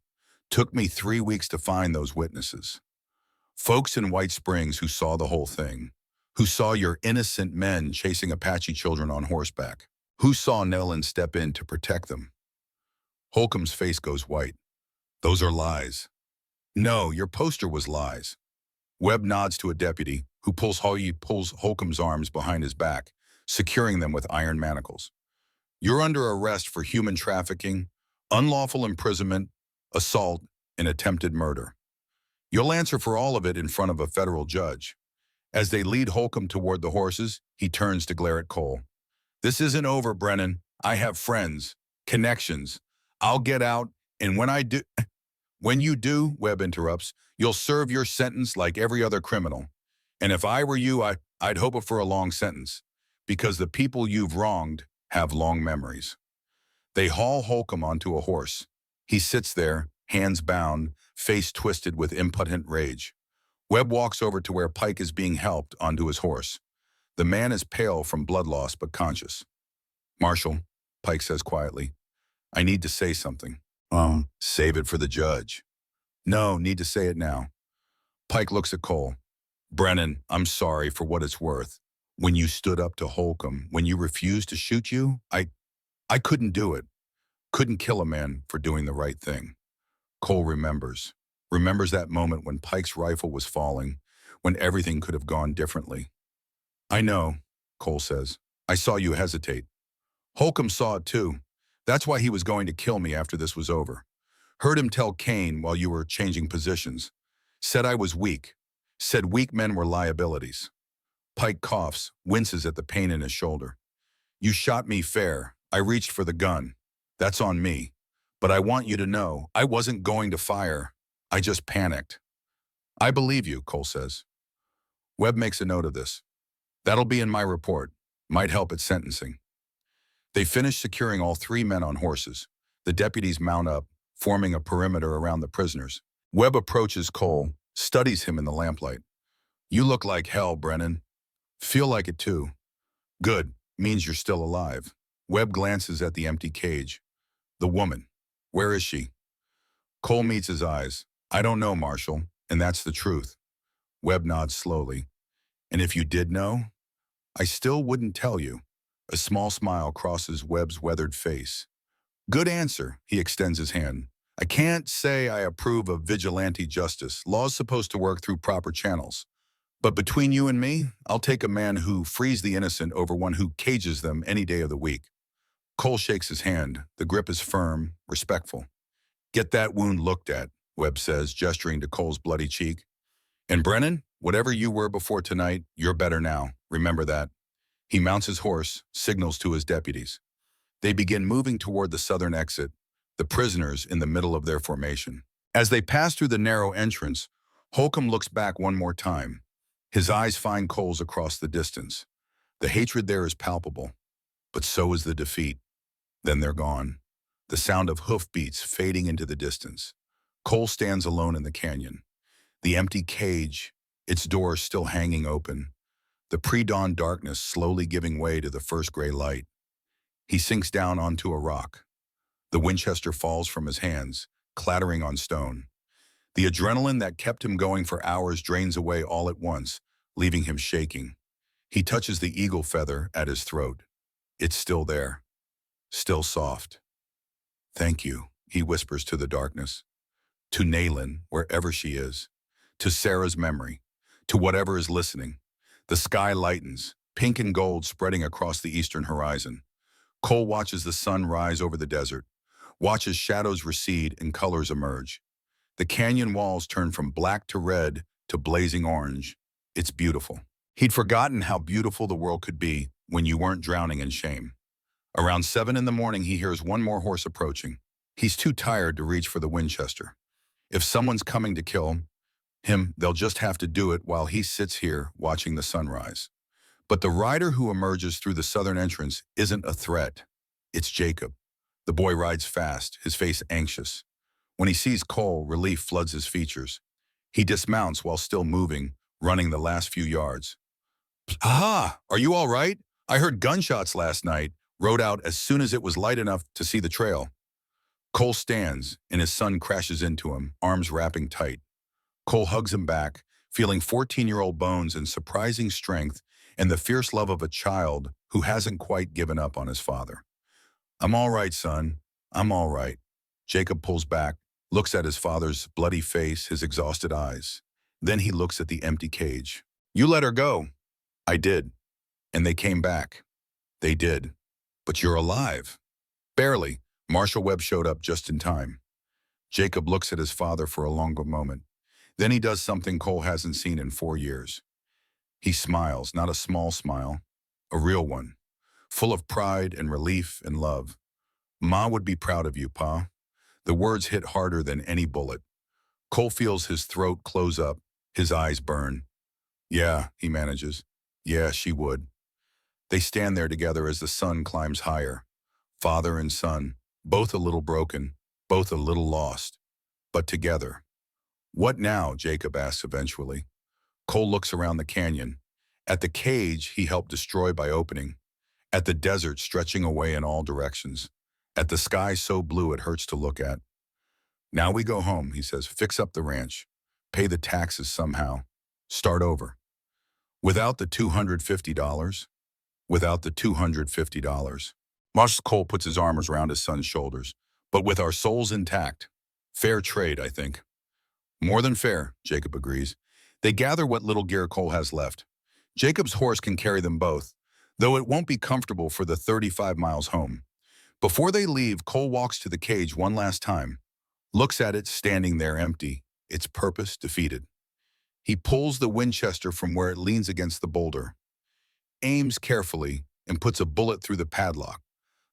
Took me 3 weeks to find those witnesses. Folks in White Springs who saw the whole thing. Who saw your innocent men chasing Apache children on horseback. Who saw Nellen step in to protect them. Holcomb's face goes white. Those are lies. No, your poster was lies. Webb nods to a deputy who pulls Holcomb's arms behind his back, securing them with iron manacles. You're under arrest for human trafficking, unlawful imprisonment, assault, and attempted murder. You'll answer for all of it in front of a federal judge. As they lead Holcomb toward the horses, he turns to glare at Cole. This isn't over, Brennan. I have friends, connections. I'll get out, and when you do, Webb interrupts, you'll serve your sentence like every other criminal. And if I were you, I'd hope for a long sentence, because the people you've wronged have long memories. They haul Holcomb onto a horse. He sits there, hands bound, face twisted with impotent rage. Webb walks over to where Pike is being helped onto his horse. The man is pale from blood loss but conscious. Marshal, Pike says quietly, I need to say something. Save it for the judge. No, need to say it now. Pike looks at Cole. Brennan, I'm sorry for what it's worth. When you stood up to Holcomb, when you refused to shoot you, I couldn't do it. Couldn't kill a man for doing the right thing. Cole remembers that moment when Pike's rifle was falling, when everything could have gone differently. I know, Cole says. I saw you hesitate. Holcomb saw it too. That's why he was going to kill me after this was over. Heard him tell Kane while you were changing positions. Said I was weak. Said weak men were liabilities. Pike coughs, winces at the pain in his shoulder. You shot me fair. I reached for the gun. That's on me. But I want you to know, I wasn't going to fire. I just panicked. I believe you, Cole says. Webb makes a note of this. That'll be in my report. Might help at sentencing. They finish securing all three men on horses. The deputies mount up, forming a perimeter around the prisoners. Webb approaches Cole, studies him in the lamplight. You look like hell, Brennan. Feel like it too. Good, means you're still alive. Webb glances at the empty cage. The woman. Where is she? Cole meets his eyes. I don't know, Marshal, and that's the truth. Webb nods slowly. And if you did know, I still wouldn't tell you. A small smile crosses Webb's weathered face. Good answer, he extends his hand. I can't say I approve of vigilante justice. Law's supposed to work through proper channels. But between you and me, I'll take a man who frees the innocent over one who cages them any day of the week. Cole shakes his hand. The grip is firm, respectful. Get that wound looked at, Webb says, gesturing to Cole's bloody cheek. And Brennan, whatever you were before tonight, you're better now. Remember that. He mounts his horse, signals to his deputies. They begin moving toward the southern exit, the prisoners in the middle of their formation. As they pass through the narrow entrance, Holcomb looks back one more time. His eyes find Cole's across the distance. The hatred there is palpable, but so is the defeat. Then they're gone. The sound of hoofbeats fading into the distance. Cole stands alone in the canyon. The empty cage, its door still hanging open. The pre-dawn darkness slowly giving way to the first gray light. He sinks down onto a rock. The Winchester falls from his hands, clattering on stone. The adrenaline that kept him going for hours drains away all at once, leaving him shaking. He touches the eagle feather at his throat. It's still there, still soft. Thank you, he whispers to the darkness. To Naylin, wherever she is. To Sarah's memory. To whatever is listening. The sky lightens, pink and gold spreading across the eastern horizon. Cole watches the sun rise over the desert, watches shadows recede and colors emerge. The canyon walls turn from black to red to blazing orange. It's beautiful. He'd forgotten how beautiful the world could be when you weren't drowning in shame. Around 7 in the morning, he hears one more horse approaching. He's too tired to reach for the Winchester. If someone's coming to kill him, they'll just have to do it while he sits here watching the sunrise. But the rider who emerges through the southern entrance isn't a threat. It's Jacob. The boy rides fast, his face anxious. When he sees Cole, relief floods his features. He dismounts while still moving, running the last few yards. Aha! Are you all right? I heard gunshots last night, rode out as soon as it was light enough to see the trail. Cole stands, and his son crashes into him, arms wrapping tight. Cole hugs him back, feeling 14-year-old bones and surprising strength and the fierce love of a child who hasn't quite given up on his father. I'm all right, son. I'm all right. Jacob pulls back, looks at his father's bloody face, his exhausted eyes. Then he looks at the empty cage. You let her go. I did. And they came back. They did. But you're alive. Barely. Marshal Webb showed up just in time. Jacob looks at his father for a longer moment. Then he does something Cole hasn't seen in 4 years. He smiles, not a small smile, a real one, full of pride and relief and love. Ma would be proud of you, Pa. The words hit harder than any bullet. Cole feels his throat close up, his eyes burn. Yeah, he manages. Yeah, she would. They stand there together as the sun climbs higher. Father and son, both a little broken, both a little lost, but together. What now? Jacob asks eventually. Cole looks around the canyon. At the cage he helped destroy by opening. At the desert stretching away in all directions. At the sky so blue it hurts to look at. Now we go home, he says, fix up the ranch. Pay the taxes somehow. Start over. Without the $250? Without the $250. Cole puts his arms around his son's shoulders. But with our souls intact. Fair trade, I think. More than fair, Jacob agrees. They gather what little gear Cole has left. Jacob's horse can carry them both, though it won't be comfortable for the 35 miles home. Before they leave, Cole walks to the cage one last time, looks at it standing there empty, its purpose defeated. He pulls the Winchester from where it leans against the boulder, aims carefully, and puts a bullet through the padlock.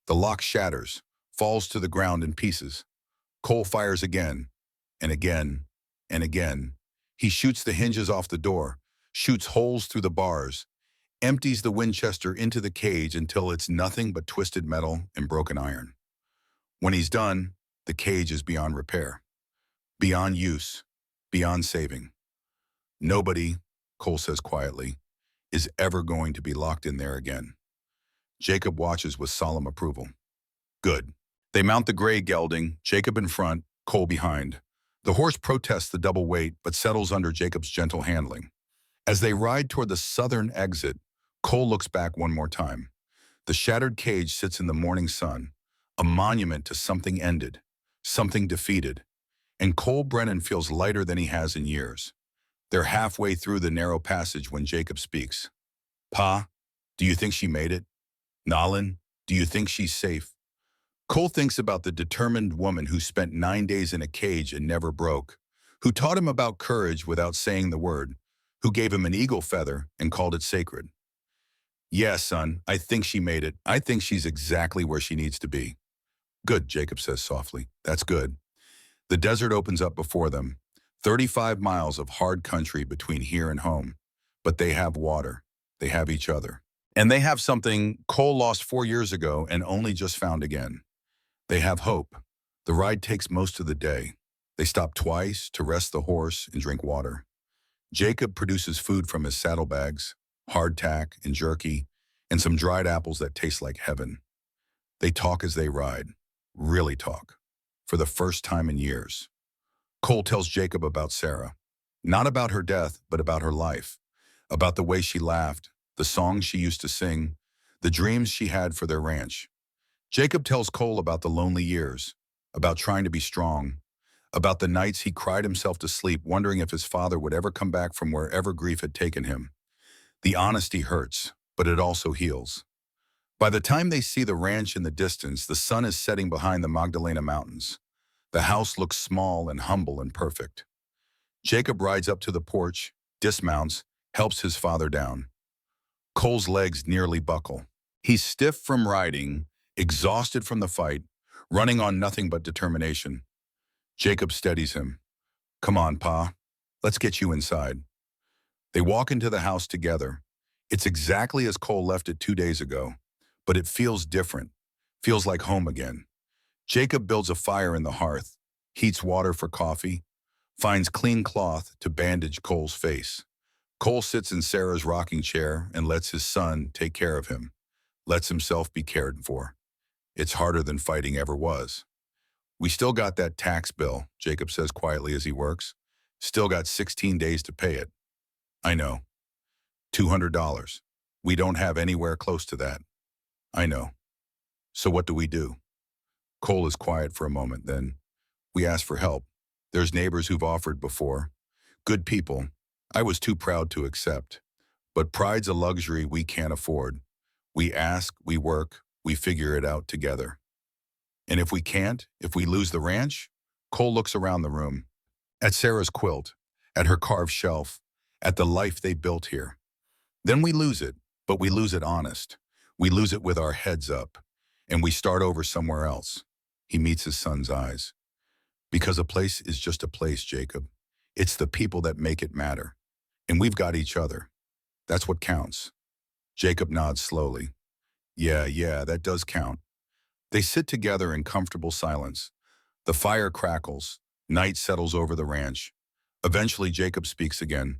The lock shatters, falls to the ground in pieces. Cole fires again, and again, and again. He shoots the hinges off the door, shoots holes through the bars, empties the Winchester into the cage until it's nothing but twisted metal and broken iron. When he's done, the cage is beyond repair, beyond use, beyond saving. Nobody, Cole says quietly, is ever going to be locked in there again. Jacob watches with solemn approval. Good. They mount the gray gelding, Jacob in front, Cole behind. The horse protests the double weight but settles under Jacob's gentle handling. As they ride toward the southern exit, Cole looks back one more time. The shattered cage sits in the morning sun, a monument to something ended, something defeated. And Cole Brennan feels lighter than he has in years. They're halfway through the narrow passage when Jacob speaks. Pa, do you think she made it? Nolan, do you think she's safe? Cole thinks about the determined woman who spent 9 days in a cage and never broke, who taught him about courage without saying the word, who gave him an eagle feather and called it sacred. Yeah, son, I think she made it. I think she's exactly where she needs to be. Good, Jacob says softly. That's good. The desert opens up before them, 35 miles of hard country between here and home. But they have water. They have each other. And they have something Cole lost 4 years ago and only just found again. They have hope. The ride takes most of the day. They stop twice to rest the horse and drink water. Jacob produces food from his saddlebags, hardtack and jerky, and some dried apples that taste like heaven. They talk as they ride, really talk, for the first time in years. Cole tells Jacob about Sarah, not about her death, but about her life, about the way she laughed, the songs she used to sing, the dreams she had for their ranch. Jacob tells Cole about the lonely years, about trying to be strong, about the nights he cried himself to sleep wondering if his father would ever come back from wherever grief had taken him. The honesty hurts, but it also heals. By the time they see the ranch in the distance, the sun is setting behind the Magdalena Mountains. The house looks small and humble and perfect. Jacob rides up to the porch, dismounts, helps his father down. Cole's legs nearly buckle. He's stiff from riding, exhausted from the fight, running on nothing but determination. Jacob steadies him. Come on, Pa. Let's get you inside. They walk into the house together. It's exactly as Cole left it 2 days ago, but it feels different, feels like home again. Jacob builds a fire in the hearth, heats water for coffee, finds clean cloth to bandage Cole's face. Cole sits in Sarah's rocking chair and lets his son take care of him, lets himself be cared for. It's harder than fighting ever was. We still got that tax bill, Jacob says quietly as he works. Still got 16 days to pay it. I know. $200. We don't have anywhere close to that. I know. So what do we do? Cole is quiet for a moment, then we ask for help. There's neighbors who've offered before. Good people. I was too proud to accept. But pride's a luxury we can't afford. We ask, we work, we figure it out together. And if we can't, if we lose the ranch, Cole looks around the room. At Sarah's quilt, at her carved shelf, at the life they built here. Then we lose it, but we lose it honest. We lose it with our heads up, and we start over somewhere else. He meets his son's eyes. Because a place is just a place, Jacob. It's the people that make it matter. And we've got each other. That's what counts. Jacob nods slowly. Yeah, that does count. They sit together in comfortable silence. The fire crackles. Night settles over the ranch. Eventually, Jacob speaks again.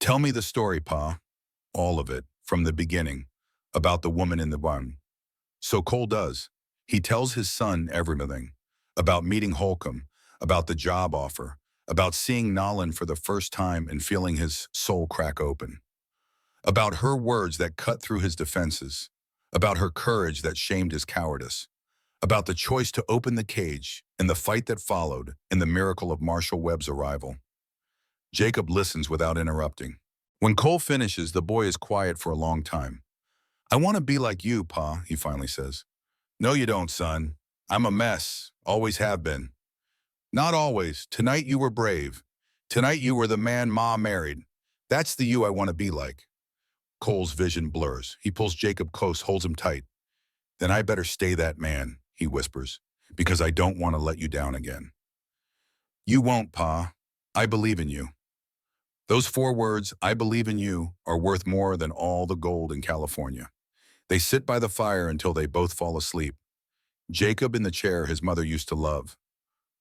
Tell me the story, Pa. All of it, from the beginning, about the woman in the bun. So Cole does. He tells his son everything. About meeting Holcomb, about the job offer, about seeing Nolan for the first time and feeling his soul crack open. About her words that cut through his defenses. About her courage that shamed his cowardice. About the choice to open the cage and the fight that followed and the miracle of Marshall Webb's arrival. Jacob listens without interrupting. When Cole finishes, the boy is quiet for a long time. I want to be like you, Pa, he finally says. No, you don't, son. I'm a mess. Always have been. Not always. Tonight you were brave. Tonight you were the man Ma married. That's the you I want to be like. Cole's vision blurs. He pulls Jacob close, holds him tight. Then I better stay that man, he whispers, because I don't want to let you down again. You won't, Pa. I believe in you. Those 4 words, I believe in you, are worth more than all the gold in California. They sit by the fire until they both fall asleep. Jacob in the chair his mother used to love.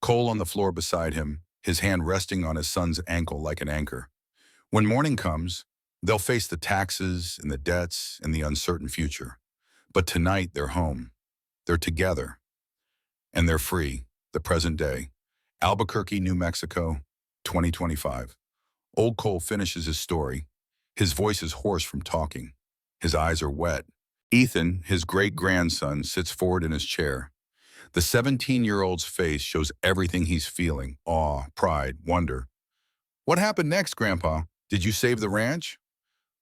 Cole on the floor beside him, his hand resting on his son's ankle like an anchor. When morning comes, they'll face the taxes and the debts and the uncertain future. But tonight they're home. They're together. And they're free, the present day. Albuquerque, New Mexico, 2025. Old Cole finishes his story. His voice is hoarse from talking. His eyes are wet. Ethan, his great-grandson, sits forward in his chair. The 17-year-old's face shows everything he's feeling: awe, pride, wonder. What happened next, Grandpa? Did you save the ranch?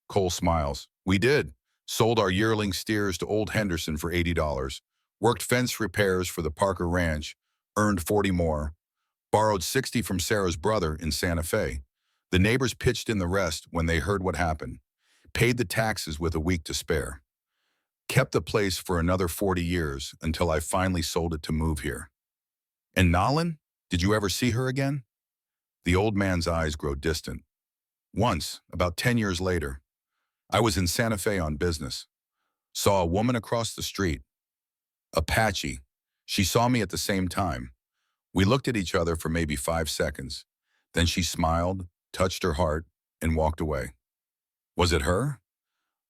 Cole smiles. We did. Sold our yearling steers to old Henderson for $80. Worked fence repairs for the Parker Ranch. Earned 40 more. Borrowed 60 from Sarah's brother in Santa Fe. The neighbors pitched in the rest when they heard what happened. Paid the taxes with a week to spare. Kept the place for another 40 years until I finally sold it to move here. And Nolan? Did you ever see her again? The old man's eyes grow distant. Once, about 10 years later, I was in Santa Fe on business. Saw a woman across the street. Apache. She saw me at the same time. We looked at each other for maybe 5 seconds. Then she smiled, touched her heart, and walked away. Was it her?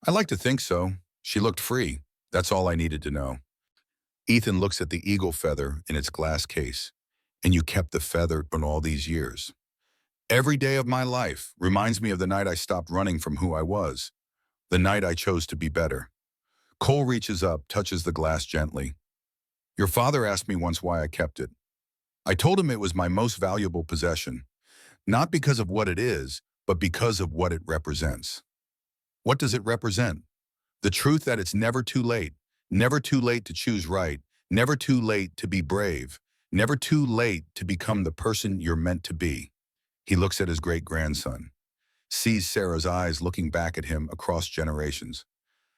I like to think so. She looked free. That's all I needed to know. Ethan looks at the eagle feather in its glass case. And you kept the feather in all these years. Every day of my life reminds me of the night I stopped running from who I was. The night I chose to be better. Cole reaches up, touches the glass gently. Your father asked me once why I kept it. I told him it was my most valuable possession. Not because of what it is, but because of what it represents. What does it represent? The truth that it's never too late to choose right, never too late to be brave, never too late to become the person you're meant to be. He looks at his great-grandson, sees Sarah's eyes looking back at him across generations.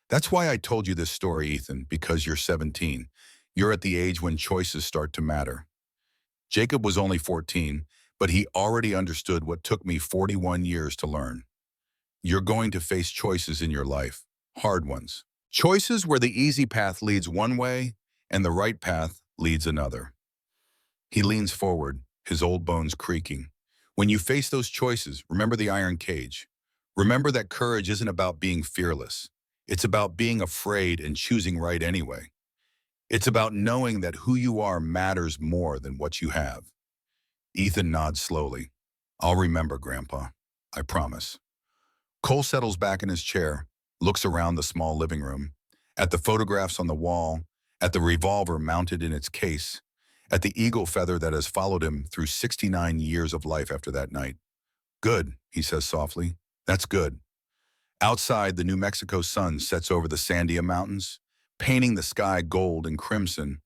That's why I told you this story, Ethan, because you're 17. You're at the age when choices start to matter. Jacob was only 14, but he already understood what took me 41 years to learn. You're going to face choices in your life, hard ones. Choices where the easy path leads one way and the right path leads another. He leans forward, his old bones creaking. When you face those choices, remember the iron cage. Remember that courage isn't about being fearless. It's about being afraid and choosing right anyway. It's about knowing that who you are matters more than what you have. Ethan nods slowly. I'll remember, Grandpa. I promise. Cole settles back in his chair, looks around the small living room, at the photographs on the wall, at the revolver mounted in its case, at the eagle feather that has followed him through 69 years of life after that night. Good, he says softly. That's good. Outside, the New Mexico sun sets over the Sandia Mountains, painting the sky gold and crimson,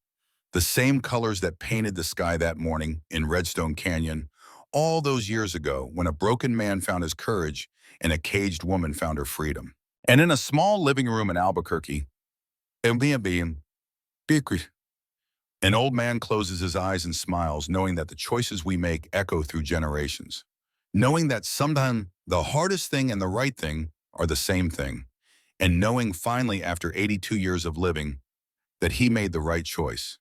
the same colors that painted the sky that morning in Redstone Canyon, all those years ago when a broken man found his courage and a caged woman found her freedom. And in a small living room in Albuquerque, an old man closes his eyes and smiles, knowing that the choices we make echo through generations. Knowing that sometimes the hardest thing and the right thing are the same thing. And knowing finally, after 82 years of living, that he made the right choice.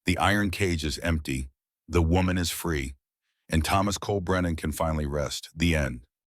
The iron cage is empty, the woman is free, and Thomas Cole Brennan can finally rest. The end.